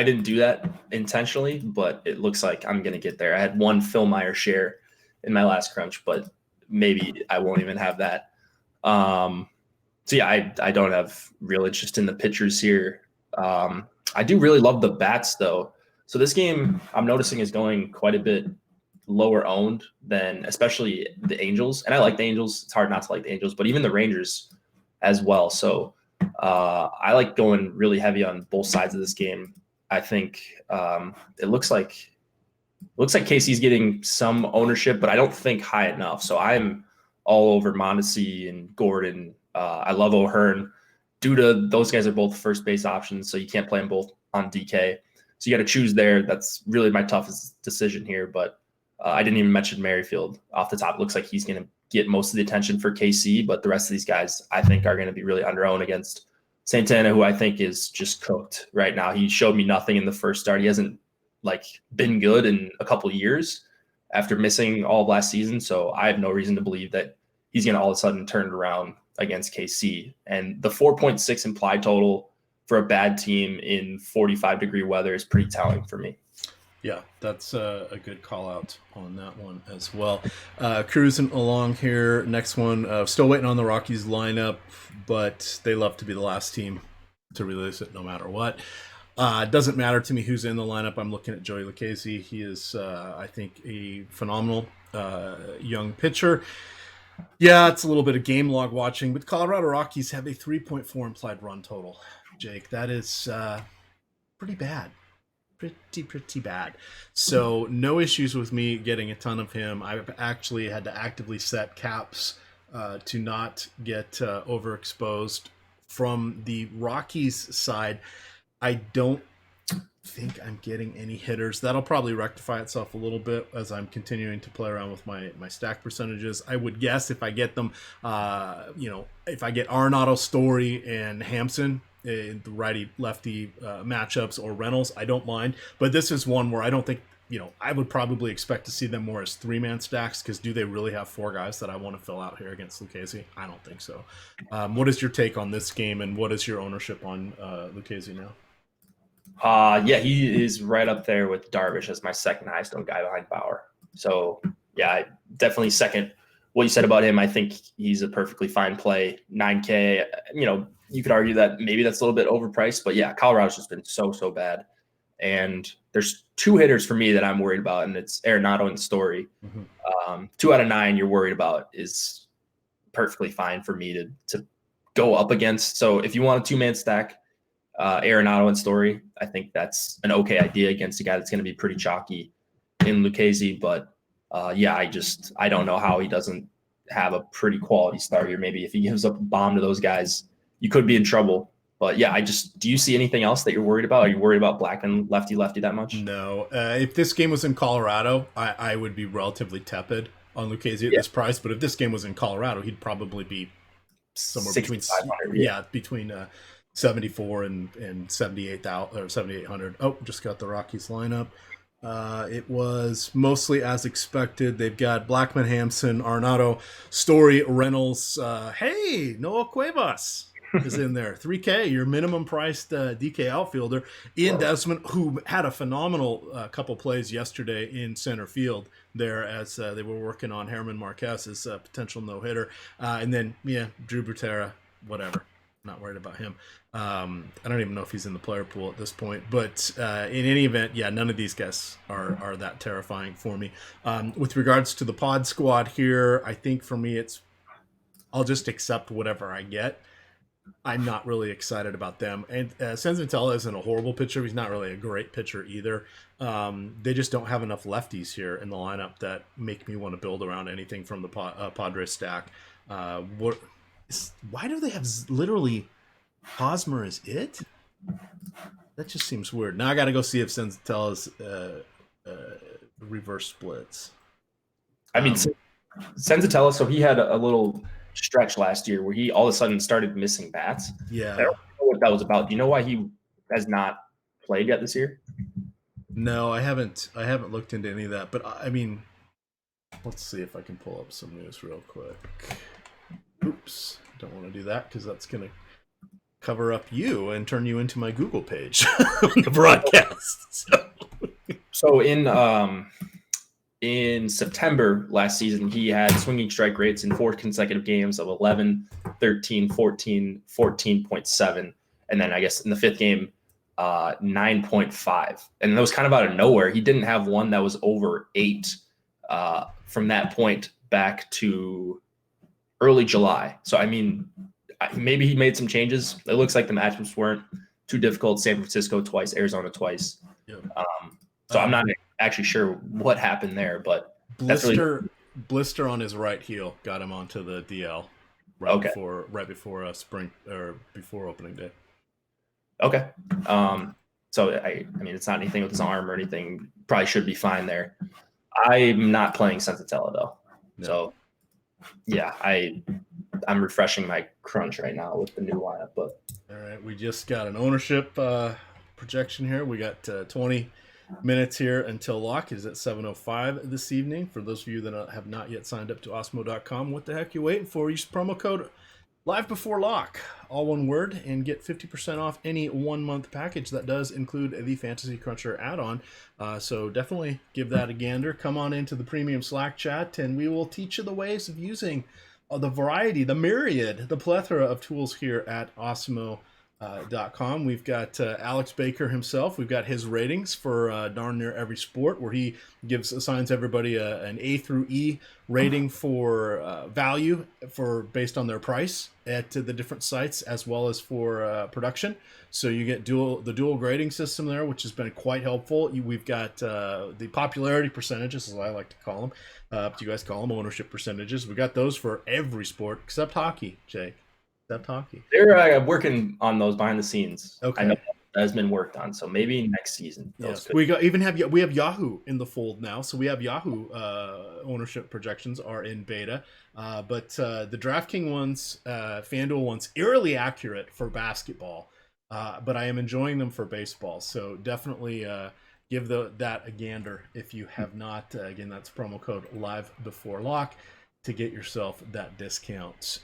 Speaker 2: didn't do that intentionally, but it looks like I'm going to get there. I had one Phil Meyer share in my last crunch, but maybe I won't even have that. So yeah, I don't have real interest in the pitchers here. I do really love the bats though. So this game I'm noticing is going quite a bit lower owned than especially the Angels. And I like the Angels. It's hard not to like the Angels, but even the Rangers as well. So I like going really heavy on both sides of this game. I think it looks like Casey's getting some ownership, but I don't think high enough. So I'm all over Mondesi and Gordon. I love O'Hearn. Duda, those guys are both first base options, so you can't play them both on DK. So you got to choose there. That's really my toughest decision here. But I didn't even mention Merrifield off the top. It looks like he's going to get most of the attention for KC, but the rest of these guys I think are going to be really underowned against Santana, who I think is just cooked right now. He showed me nothing in the first start. He hasn't been good in a couple of years after missing all of last season. So I have no reason to believe that he's going to all of a sudden turn it around against KC. And the 4.6 implied total for a bad team in 45-degree weather is pretty telling for me.
Speaker 1: Yeah, that's a good call out on that one as well. Cruising along here. Next one, still waiting on the Rockies lineup, but they love to be the last team to release it no matter what. It doesn't matter to me who's in the lineup. I'm looking at Joey Lucchesi. He is, I think, a phenomenal young pitcher. Yeah, it's a little bit of game log watching, but Colorado Rockies have a 3.4 implied run total. Jake, that is pretty bad. Pretty bad. So no issues with me getting a ton of him. I've actually had to actively set caps to not get overexposed. From the Rockies side, I don't think I'm getting any hitters. That'll probably rectify itself a little bit as I'm continuing to play around with my stack percentages. I would guess if I get them, if I get Arenado, Story, and Hampson, the righty-lefty matchups, or Reynolds, I don't mind. But this is one where I don't think, I would probably expect to see them more as three-man stacks, because do they really have four guys that I want to fill out here against Lucchesi? I don't think so. What is your take on this game, and what is your ownership on Lucchesi now?
Speaker 2: Yeah, he is right up there with Darvish as my second highest owned guy behind Bauer. So, yeah, I definitely second what you said about him. I think he's a perfectly fine play. 9K, you could argue that maybe that's a little bit overpriced, but yeah, Colorado's just been so bad. And there's two hitters for me that I'm worried about, and it's Arenado and Story. Mm-hmm. 2 out of 9 you're worried about is perfectly fine for me to go up against. So if you want a two-man stack, Arenado and Story, I think that's an okay idea against a guy that's going to be pretty chalky in Lucchesi. But I don't know how he doesn't have a pretty quality start here. Maybe if he gives up a bomb to those guys, you could be in trouble. But yeah, do you see anything else that you're worried about? Are you worried about Blackmon lefty that much?
Speaker 1: No. If this game was in Colorado, I would be relatively tepid on Lucchesi at this price. But if this game was in Colorado, he'd probably be somewhere between 74 and 78,000 or 7,800. Oh, just got the Rockies lineup. It was mostly as expected. They've got Blackmon, Hampson, Arenado, Story, Reynolds. Hey, Noah Cuevas is in there. 3K, your minimum priced DK outfielder. Ian Desmond, who had a phenomenal couple plays yesterday in center field there as they were working on Herman Marquez's potential no-hitter. And then, Drew Butera, whatever. Not worried about him. I don't even know if he's in the player pool at this point. But in any event, none of these guys are that terrifying for me. With regards to the pod squad here, I think for me I'll just accept whatever I get. I'm not really excited about them. And Senzatella isn't a horrible pitcher. He's not really a great pitcher either. They just don't have enough lefties here in the lineup that make me want to build around anything from the Padres stack. Why do they have literally Hosmer is it? That just seems weird. Now I got to go see if Senzatella's reverse splits.
Speaker 2: I mean, Senzatella, so he had a little stretch last year where he all of a sudden started missing bats.
Speaker 1: Yeah.
Speaker 2: I don't know what that was about. Do you know why he has not played yet this year?
Speaker 1: No, I haven't looked into any of that. But I mean, let's see if I can pull up some news real quick. Oops, don't want to do that because that's going to cover up you and turn you into my Google page on the broadcast.
Speaker 2: So in September last season, he had swinging strike rates in 4 consecutive games of 11, 13, 14, 14.7. And then I guess in the 5th game, 9.5. And that was kind of out of nowhere. He didn't have one that was over 8 from that point back to early July. So, I mean, maybe he made some changes. It looks like the matchups weren't too difficult. San Francisco twice, Arizona twice. Yeah. So I'm not actually sure what happened there, but
Speaker 1: blister on his right heel got him onto the DL before spring or before opening day.
Speaker 2: Okay. So I mean, it's not anything with his arm or anything. Probably should be fine there. I'm not playing Sensatella though. No. So yeah, I'm refreshing my crunch right now with the new lineup. But
Speaker 1: all right, we just got an ownership projection here. We got 20 minutes here until lock. It is at 7:05 this evening. For those of you that have not yet signed up to Osmo.com, what the heck are you waiting for? Use promo code Live Before Lock, all one word, and get 50% off any 1 month package. That does include the Fantasy Cruncher add-on. So definitely give that a gander. Come on into the premium Slack chat, and we will teach you the ways of using the variety, the myriad, the plethora of tools here at Osmo.com. We've got Alex Baker himself. We've got his ratings for darn near every sport, where he assigns everybody an A through E rating for value based on their price at the different sites, as well as for production. So you get the dual grading system there, which has been quite helpful. We've got the popularity percentages, as I like to call them. You guys call them ownership percentages. We got those for every sport except hockey, Jake. Hockey.
Speaker 2: They're working on those behind the scenes.
Speaker 1: Okay.
Speaker 2: I know that has been worked on, so maybe next season.
Speaker 1: Yes. We have Yahoo in the fold now, so we have Yahoo ownership projections are in beta, but the DraftKings ones, FanDuel ones, eerily accurate for basketball, but I am enjoying them for baseball. So definitely give that a gander if you have not. Again, that's promo code Live Before Lock to get yourself that discount.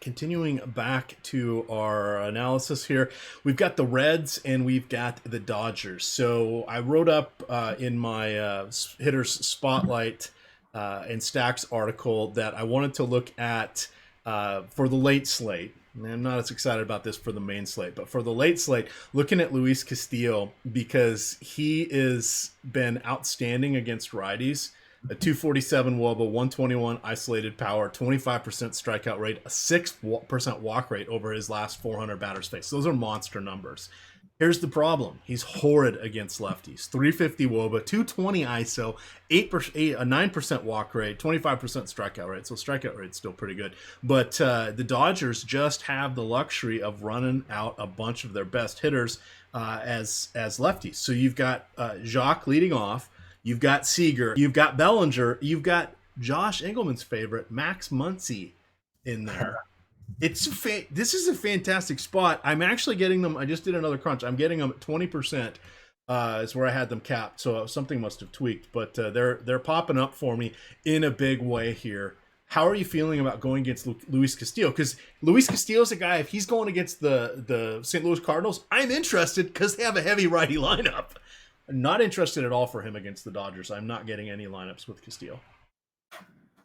Speaker 1: Continuing back to our analysis here, we've got the Reds and we've got the Dodgers. So I wrote up in my Hitters Spotlight and Stacks article that I wanted to look at for the late slate. I'm not as excited about this for the main slate, but for the late slate, looking at Luis Castillo, because he has been outstanding against righties. A 247 wOBA, 121 isolated power, 25% strikeout rate, a 6% walk rate over his last 400 batters faced. Those are monster numbers. Here's the problem. He's horrid against lefties. 350 wOBA, 220 ISO, 9% walk rate, 25% strikeout rate. So strikeout rate's still pretty good. But the Dodgers just have the luxury of running out a bunch of their best hitters as lefties. So you've got Jacques leading off. You've got Seager, you've got Bellinger, you've got Josh Engelman's favorite, Max Muncy, in there. This is a fantastic spot. I'm actually getting them. I just did another crunch. I'm getting them at 20%. Is where I had them capped. So something must have tweaked, but they're popping up for me in a big way here. How are you feeling about going against Luis Castillo? Because Luis Castillo's a guy, if he's going against the St. Louis Cardinals, I'm interested because they have a heavy righty lineup. Not interested at all for him against the Dodgers. I'm not getting any lineups with Castillo.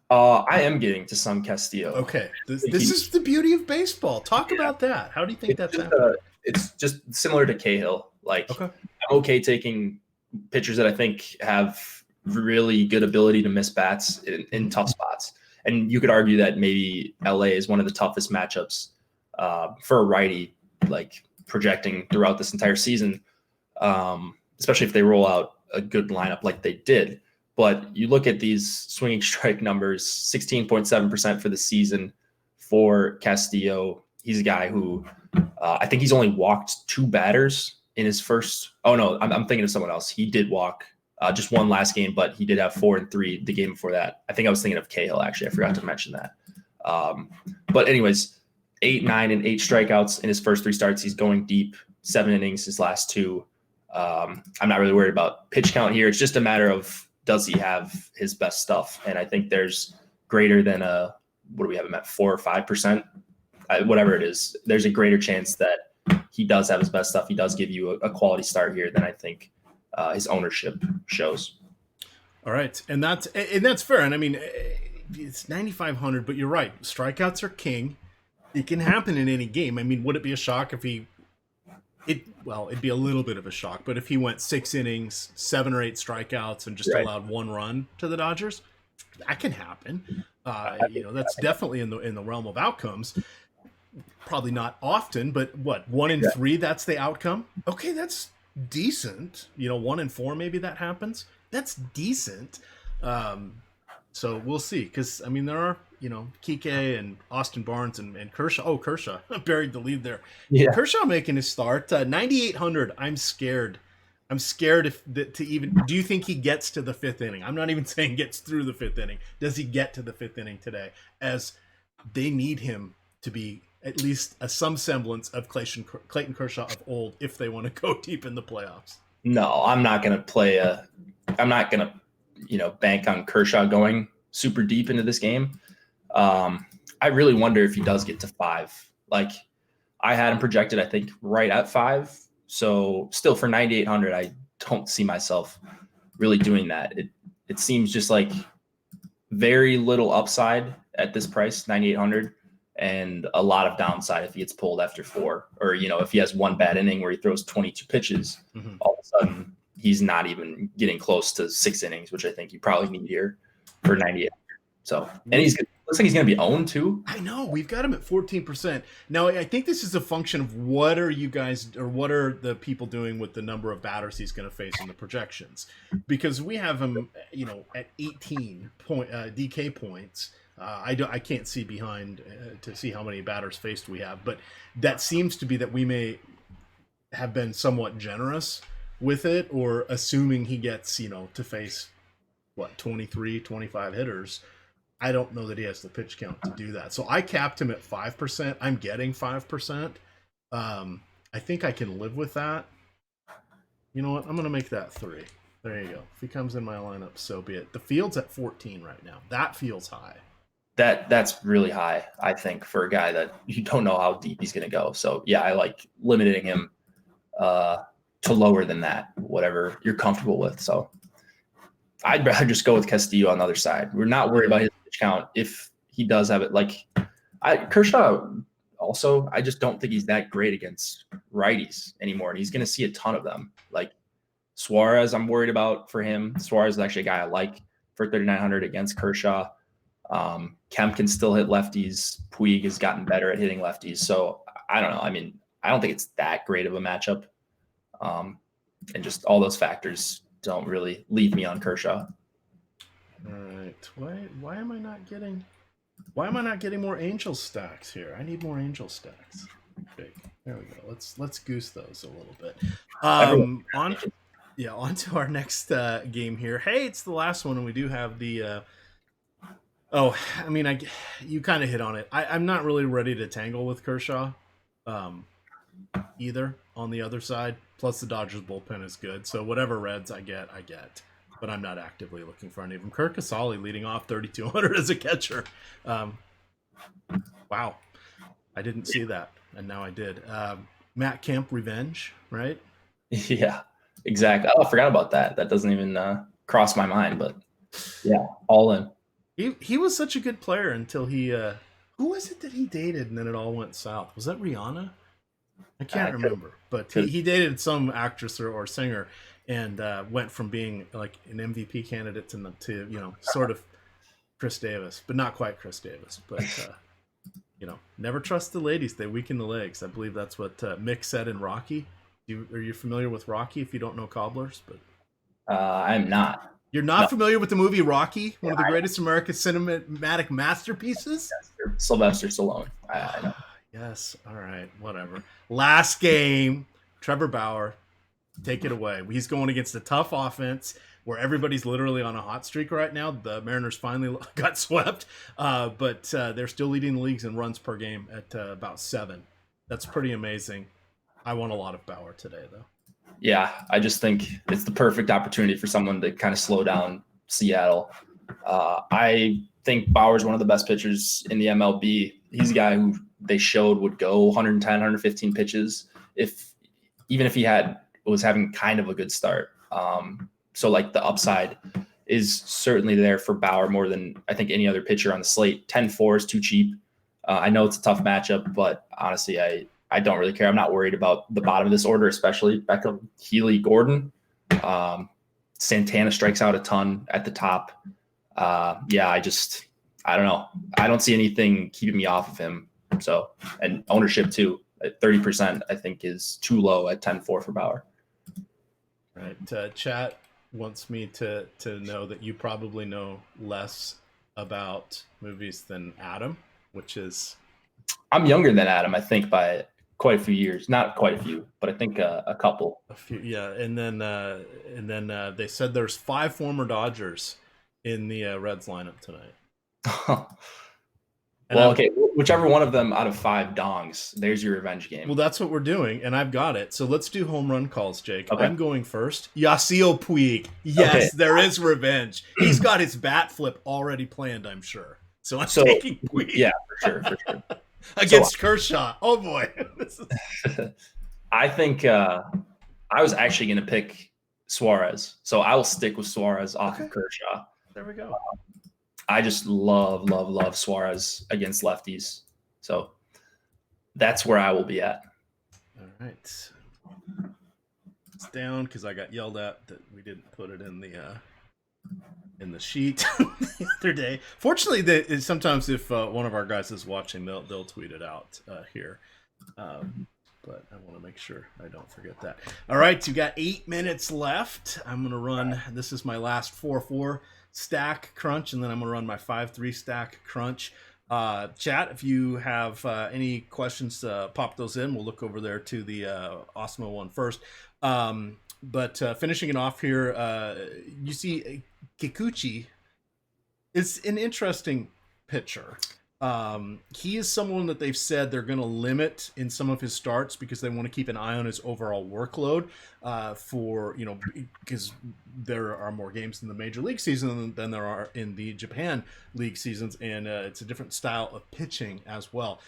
Speaker 2: I am getting to some Castillo.
Speaker 1: Okay. This is the beauty of baseball. Talk about that. How do you think that's happening?
Speaker 2: It's just similar to Cahill. I'm okay taking pitchers that I think have really good ability to miss bats in tough spots. And you could argue that maybe LA is one of the toughest matchups for a righty, projecting throughout this entire season. Especially if they roll out a good lineup like they did. But you look at these swinging strike numbers, 16.7% for the season for Castillo. He's a guy who I think he's only walked 2 batters in his first. Oh, no, I'm thinking of someone else. He did walk just one last game, but he did have 4 and 3 the game before that. I think I was thinking of Cahill, actually. I forgot to mention that. But anyways, 8, 9, and 8 strikeouts in his first 3 starts. He's going deep, 7 innings his last 2. I'm not really worried about pitch count here. It's just a matter of, does he have his best stuff? And I think there's greater than what do we have him at, 4 or 5%? Whatever it is, there's a greater chance that he does have his best stuff. He does give you a quality start here than I think his ownership shows.
Speaker 1: All right. And that's fair. And I mean, it's 9,500, but you're right. Strikeouts are king. It can happen in any game. I mean, would it be a shock if it'd be a little bit of a shock, but if he went 6 innings, 7 or 8 strikeouts, and just allowed 1 run to the Dodgers, that can happen. That's definitely in the realm of outcomes. Probably not often, but 1 in 3, that's the outcome. Okay, that's decent. 1 in 4, maybe that happens. That's decent. So we'll see, because I mean, there are Kike and Austin Barnes and Kershaw. Oh, Kershaw buried the lead there.
Speaker 2: Yeah.
Speaker 1: Kershaw making his start. 9,800. I'm scared. I'm scared to even. Do you think he gets to the fifth inning? I'm not even saying gets through the fifth inning. Does he get to the fifth inning today? As they need him to be at least some semblance of Clayton Kershaw of old if they want to go deep in the playoffs.
Speaker 2: No, I'm not going to bank on Kershaw going super deep into this game. I really wonder if he does get to 5. Like, I had him projected, I think, right at 5. So still for 9,800, I don't see myself really doing that. It seems just like very little upside at this price, 9,800, and a lot of downside if he gets pulled after 4, or if he has one bad inning where he throws 22 pitches, all of a sudden he's not even getting close to 6 innings, which I think you probably need here for 9,800. So, and looks like he's going to be owned too.
Speaker 1: I know, we've got him at 14%. Now, I think this is a function of what are the people doing with the number of batters he's going to face in the projections, because we have him, at 18 DK points. I can't see behind to see how many batters faced we have, but that seems to be that we may have been somewhat generous with it, or assuming he gets, to face 23, 25 hitters. I don't know that he has the pitch count to do that. So I capped him at 5%. I'm getting 5%. I think I can live with that. You know what? I'm going to make that 3. There you go. If he comes in my lineup, so be it. The field's at 14 right now. That feels high.
Speaker 2: That's really high, I think, for a guy that you don't know how deep he's going to go. So, yeah, I like limiting him to lower than that, whatever you're comfortable with. So I'd rather just go with Castillo on the other side. We're not worried about his pitch count if he does have it. Like, Kershaw also, I just don't think he's that great against righties anymore, and he's going to see a ton of them. Like Suarez, I'm worried about for him. Suarez is actually a guy I like for 3,900 against Kershaw. Kemp can still hit lefties. Puig has gotten better at hitting lefties. So I don't know. I mean, I don't think it's that great of a matchup. And just all those factors don't really leave me on Kershaw.
Speaker 1: All right. Why am I not getting more Angel stacks here? I need more Angel stacks. Okay, there we go. Let's goose those a little bit. On to our next game here. Hey, it's the last one, and we do have the you kind of hit on it. I'm not really ready to tangle with Kershaw either on the other side. Plus, the Dodgers bullpen is good. So whatever Reds I get. But I'm not actively looking for any of them. Kirk Casale leading off 3,200 as a catcher. Wow. I didn't see that, and now I did. Matt Kemp revenge, right?
Speaker 2: Yeah, exactly. Oh, I forgot about that. That doesn't even cross my mind, but yeah, all in.
Speaker 1: He was such a good player until he who was it that he dated and then it all went south? Was that Rihanna? I can't remember, but he dated some actress or singer and went from being like an MVP candidate to sort of Chris Davis, but not quite Chris Davis. But never trust the ladies; they weaken the legs. I believe that's what Mick said in Rocky. Are you familiar with Rocky? If you don't know cobblers, but
Speaker 2: I'm not.
Speaker 1: You're not familiar with the movie Rocky, one of the greatest American cinematic masterpieces?
Speaker 2: Sylvester Stallone. I know.
Speaker 1: Yes. All right. Whatever. Last game. Trevor Bauer, take it away. He's going against a tough offense where everybody's literally on a hot streak right now. The Mariners finally got swept, but they're still leading the leagues in runs per game at about 7. That's pretty amazing. I want a lot of Bauer today, though.
Speaker 2: Yeah, I just think it's the perfect opportunity for someone to kind of slow down Seattle. I think Bauer's one of the best pitchers in the MLB. He's a guy who they showed would go 110, 115 pitches even if he was having kind of a good start. So like the upside is certainly there for Bauer more than I think any other pitcher on the slate. 10-4 is too cheap. I know it's a tough matchup, but honestly, I don't really care. I'm not worried about the bottom of this order, especially Beckham, Healy, Gordon. Santana strikes out a ton at the top. I don't know. I don't see anything keeping me off of him. So, and ownership too, at 30%, I think is too low at 10-4 for Bauer.
Speaker 1: Right. Chat wants me to know that you probably know less about movies than Adam, which is
Speaker 2: I'm younger than Adam, I think, by quite a few years. Not quite a few, but I think a couple.
Speaker 1: a few. Yeah, and then they said there's 5 former Dodgers in the Reds lineup tonight.
Speaker 2: Well, okay, whichever one of them out of 5 dongs, there's your revenge game.
Speaker 1: Well, that's what we're doing, and I've got it. So let's do home run calls, Jake.
Speaker 2: Okay.
Speaker 1: I'm going first. Yasiel Puig. Yes,
Speaker 2: Okay.
Speaker 1: there is revenge. He's got his bat flip already planned, I'm sure. So I'm taking Puig.
Speaker 2: Yeah, for sure.
Speaker 1: Against Kershaw. Oh, boy.
Speaker 2: I think I was actually going to pick Suarez. So I will stick with Suarez off of Kershaw.
Speaker 1: There we go.
Speaker 2: I just love Suarez against lefties. So that's where I will be at.
Speaker 1: All right. It's down because I got yelled at that we didn't put it in the sheet the other day. Fortunately, sometimes if one of our guys is watching, they'll tweet it out here. But I want to make sure I don't forget that. All right, you got 8 minutes left. I'm going to run. This is my last 4-4 stack crunch, and then I'm going to run my 5-3 stack crunch. Chat, if you have any questions, pop those in. We'll look over there to the Osmo one first. But finishing it off here, you see Kikuchi is an interesting pitcher. He is someone that they've said they're going to limit in some of his starts because they want to keep an eye on his overall workload because there are more games in the Major League season than there are in the Japan League seasons, and it's a different style of pitching as well,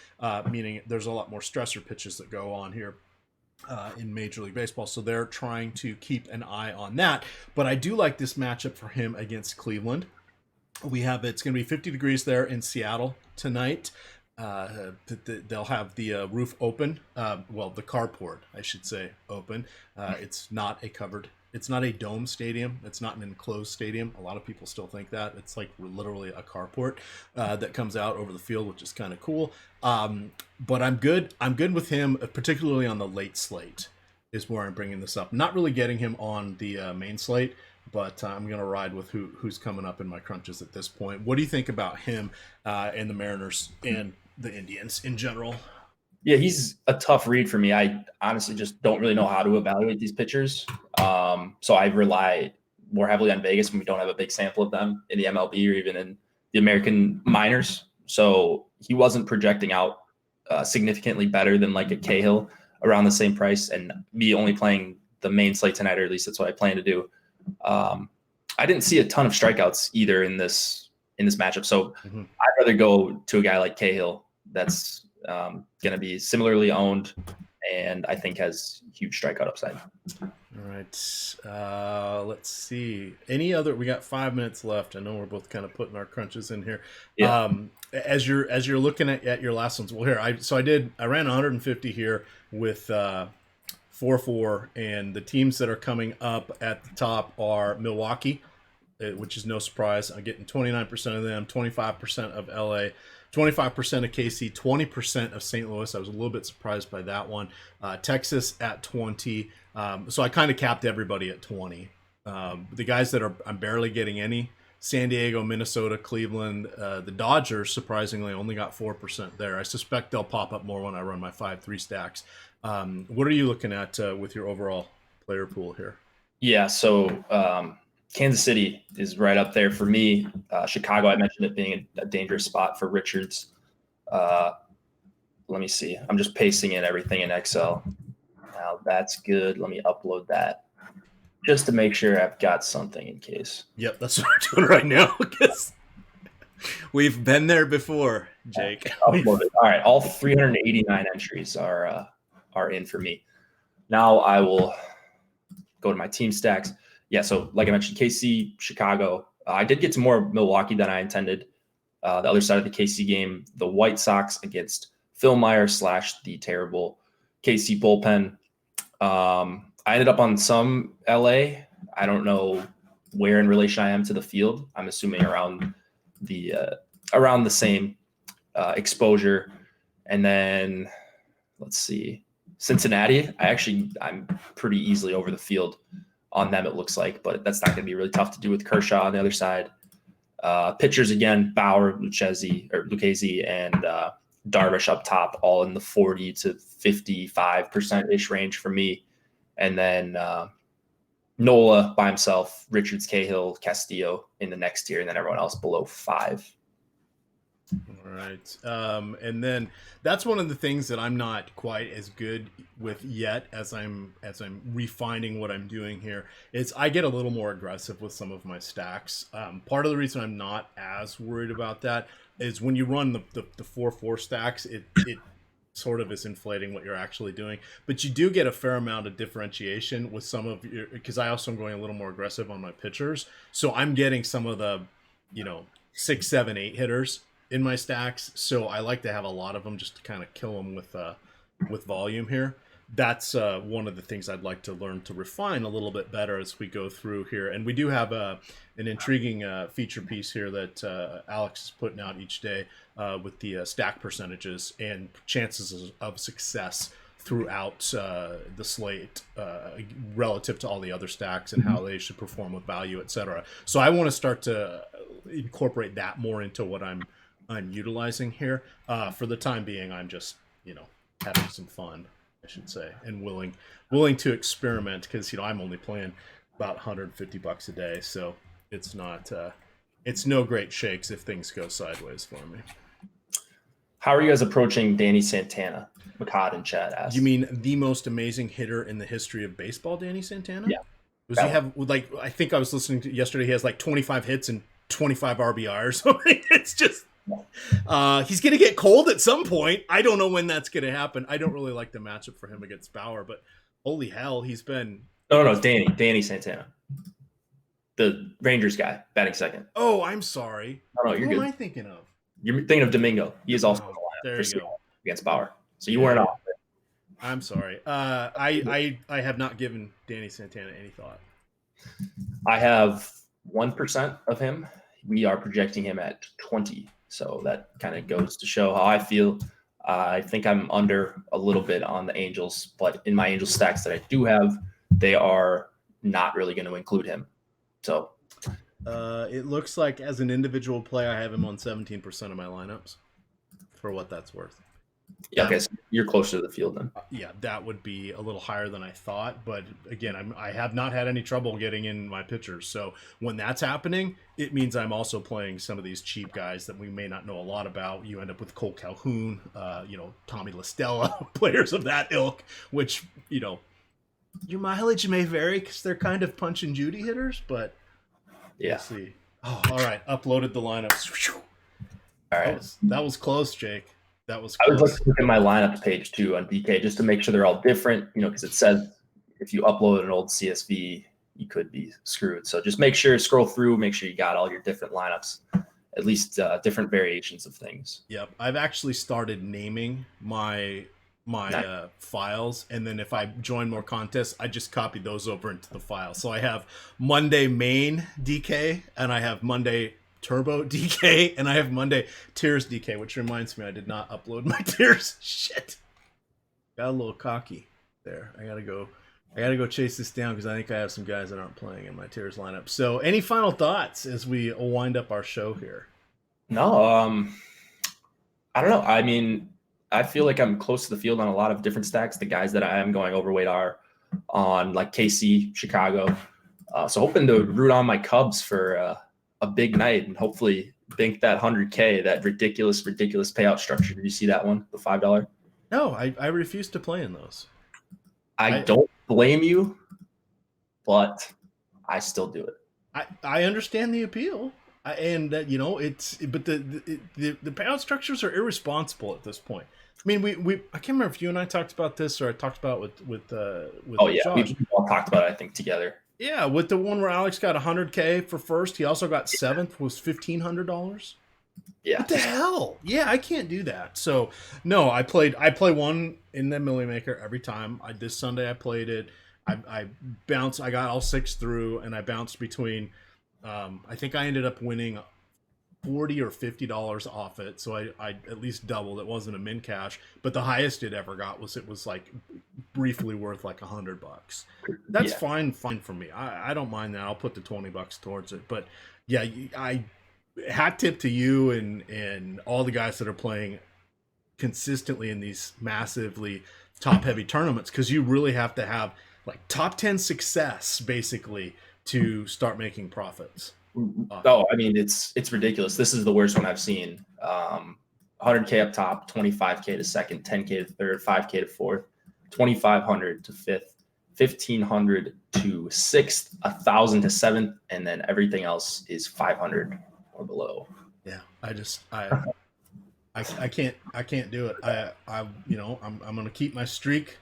Speaker 1: meaning there's a lot more stressor pitches that go on here in Major League Baseball, so they're trying to keep an eye on that. But I do like this matchup for him against Cleveland. It's going to be 50 degrees there in Seattle tonight. They'll have the roof open. The carport, I should say, open. It's not a dome stadium. It's not an enclosed stadium. A lot of people still think that. It's like literally a carport that comes out over the field, which is kind of cool. But I'm good with him, particularly on the late slate is where I'm bringing this up. Not really getting him on the main slate, but I'm going to ride with who's coming up in my crunches at this point. What do you think about him and the Mariners and the Indians in general?
Speaker 2: Yeah, he's a tough read for me. I honestly just don't really know how to evaluate these pitchers. So I rely more heavily on Vegas when we don't have a big sample of them in the MLB or even in the American minors. So he wasn't projecting out significantly better than like a Cahill around the same price, and me only playing the main slate tonight, or at least that's what I plan to do. I didn't see a ton of strikeouts either in this matchup. So I'd rather go to a guy like Cahill that's going to be similarly owned and I think has huge strikeout upside.
Speaker 1: All right. Let's see. We got 5 minutes left. I know we're both kind of putting our crunches in here.
Speaker 2: Yeah.
Speaker 1: As you're looking at your last ones, well, here, I ran 150 here with 4-4, and the teams that are coming up at the top are Milwaukee, which is no surprise. I'm getting 29% of them, 25% of LA, 25% of KC, 20% of St. Louis. I was a little bit surprised by that one. Texas at 20. So I kind of capped everybody at 20. The guys that I'm barely getting any: San Diego, Minnesota, Cleveland. The Dodgers, surprisingly, only got 4% there. I suspect they'll pop up more when I run my 5-3 stacks. What are you looking at with your overall player pool here?
Speaker 2: Yeah, so Kansas City is right up there for me. Chicago, I mentioned it being a dangerous spot for Richards. Let me see. I'm just pasting in everything in Excel. Now that's good. Let me upload that just to make sure I've got something in case.
Speaker 1: Yep, that's what we're doing right now because we've been there before, Jake.
Speaker 2: Upload it. All right, all 389 entries are in for me. Now I will go to my team stacks. Yeah, so like I mentioned, KC, Chicago. I did get to more Milwaukee than I intended. The other side of the KC game, the White Sox against Phil Meyer / the terrible KC bullpen. I ended up on some LA. I don't know where in relation I am to the field. I'm assuming around the same exposure. And then let's see, Cincinnati. I'm pretty easily over the field on them, it looks like, but that's not going to be really tough to do with Kershaw on the other side. Pitchers again, Bauer, Lucchesi, and Darvish up top, all in the 40 to 55% ish range for me. And then Nola by himself, Richards, Cahill, Castillo in the next tier, and then everyone else below 5.
Speaker 1: All right. And then that's one of the things that I'm not quite as good with yet as I'm refining what I'm doing here is I get a little more aggressive with some of my stacks. Part of the reason I'm not as worried about that is when you run the 4-4 stacks, it sort of is inflating what you're actually doing, but you do get a fair amount of differentiation with some of your, because I also am going a little more aggressive on my pitchers. So I'm getting some of the, 6, 7, 8 hitters in my stacks. So I like to have a lot of them just to kind of kill them with volume here. That's one of the things I'd like to learn to refine a little bit better as we go through here. And we do have an intriguing feature piece here that Alex is putting out each day with the stack percentages and chances of success throughout the slate relative to all the other stacks and how they should perform with value, etc. So I want to start to incorporate that more into what I'm utilizing here. For the time being, I'm just having some fun, I should say, and willing to experiment because I'm only playing about $150 a day, so it's not it's no great shakes if things go sideways for me.
Speaker 2: How are you guys approaching Danny Santana? McCod and Chad asked.
Speaker 1: You mean the most amazing hitter in the history of baseball, Danny Santana?
Speaker 2: Yeah.
Speaker 1: Does he have I think I was listening to yesterday. He has 25 hits and 25 RBI or something. It's just. He's going to get cold at some point. I don't know when that's going to happen. I don't really like the matchup for him against Bauer, but holy hell, he's been...
Speaker 2: No, Danny Santana. The Rangers guy, batting second.
Speaker 1: Oh, I'm sorry.
Speaker 2: No, you're
Speaker 1: Who
Speaker 2: good.
Speaker 1: am I thinking of?
Speaker 2: You're thinking of Domingo. He is also in the lineup
Speaker 1: there you go.
Speaker 2: against Bauer. So you weren't off.
Speaker 1: I'm sorry. I have not given Danny Santana any thought.
Speaker 2: I have 1% of him. We are projecting him at 20. So that kind of goes to show how I feel. I think I'm under a little bit on the Angels, but in my Angels stacks that I do have, they are not really going to include him. So
Speaker 1: it looks like as an individual play, I have him on 17% of my lineups, for what that's worth.
Speaker 2: Yeah, okay, so you're closer to the field then.
Speaker 1: Yeah, that would be a little higher than I thought. But again, I have not had any trouble getting in my pitchers. So when that's happening, it means I'm also playing some of these cheap guys that we may not know a lot about. You end up with Cole Calhoun, Tommy La Stella, players of that ilk, which, your mileage may vary because they're kind of punch and Judy hitters. But
Speaker 2: yeah.
Speaker 1: We'll see. Oh, all right. Uploaded the lineups.
Speaker 2: All right.
Speaker 1: That was close, Jake. That was
Speaker 2: close. I would like to look at my lineup page too on DK just to make sure they're all different, because it says if you upload an old CSV, you could be screwed. So just make sure, scroll through, make sure you got all your different lineups, at least different variations of things.
Speaker 1: Yep. I've actually started naming my files, and then if I join more contests, I just copy those over into the file. So I have Monday main DK, and I have Monday Turbo DK, and I have Monday Tiers DK, which reminds me I did not upload my Tiers. Shit. Got a little cocky there. I gotta go chase this down because I think I have some guys that aren't playing in my Tiers lineup. So any final thoughts as we wind up our show here?
Speaker 2: No, I don't know. I mean, I feel like I'm close to the field on a lot of different stacks. The guys that I am going overweight are on like KC, Chicago. So hoping to root on my Cubs for a big night and hopefully bank that 100K, that ridiculous payout structure. Did you see that one, the $5?
Speaker 1: No, I refuse to play in those.
Speaker 2: I don't blame you, but I still do it.
Speaker 1: I understand the appeal. And but the payout structures are irresponsible at this point. I mean, I can't remember if you and I talked about this or I talked about with
Speaker 2: oh yeah,
Speaker 1: Josh.
Speaker 2: We all talked about it, I think, together.
Speaker 1: Yeah, with the one where Alex got 100K for first, he also got seventh, was $1,500.
Speaker 2: Yeah.
Speaker 1: What the hell? Yeah, I can't do that. So no, I play one in the Millie Maker every time. This Sunday I played it. I bounced. I got all 6 through, and I bounced between. I think I ended up winning $40 or $50 off it, so I at least doubled. It wasn't a min cash, but the highest it ever got was like briefly worth like $100. That's fine for me. I don't mind that. I'll put the $20 towards it. But yeah, hat tip to you and all the guys that are playing consistently in these massively top heavy tournaments, because you really have to have like top 10 success basically to start making profits.
Speaker 2: Oh, I mean, it's ridiculous. This is the worst one I've seen. 100K up top, 25K to second, 10K to third, 5K to fourth, 2,500 to fifth, 1,500 to sixth, 1,000 to seventh, and then everything else is 500 or below.
Speaker 1: Yeah, I can't do it. I'm gonna keep my streak,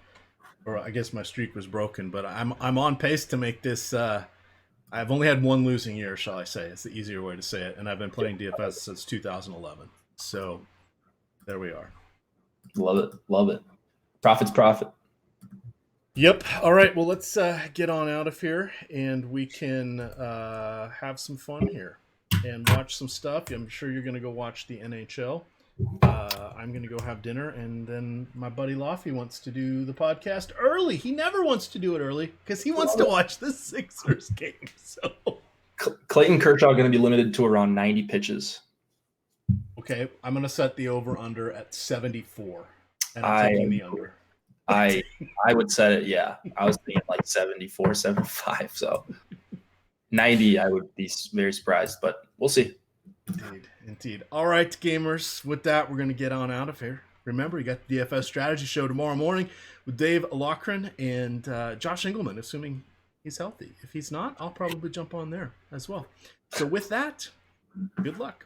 Speaker 1: or I guess my streak was broken, but I'm on pace to make this. I've only had one losing year, shall I say? It's the easier way to say it, and I've been playing DFS since 2011. So there we are.
Speaker 2: Love it. Profit's profit.
Speaker 1: Yep. All right. Well, let's get on out of here, and we can have some fun here and watch some stuff. I'm sure you're going to go watch the NHL. I'm going to go have dinner, and then my buddy Laffy wants to do the podcast early. He never wants to do it early because he wants to watch the Sixers game. So
Speaker 2: Clayton Kershaw going to be limited to around 90 pitches.
Speaker 1: Okay, I'm going to set the over-under at 74, and I'm taking the under.
Speaker 2: I would set it, yeah. I was thinking like 74, 75, so 90 I would be very surprised, but we'll see.
Speaker 1: Indeed. All right, gamers. With that, we're going to get on out of here. Remember, you got the DFS Strategy Show tomorrow morning with Dave Loughran and Josh Engelman, assuming he's healthy. If he's not, I'll probably jump on there as well. So with that, good luck.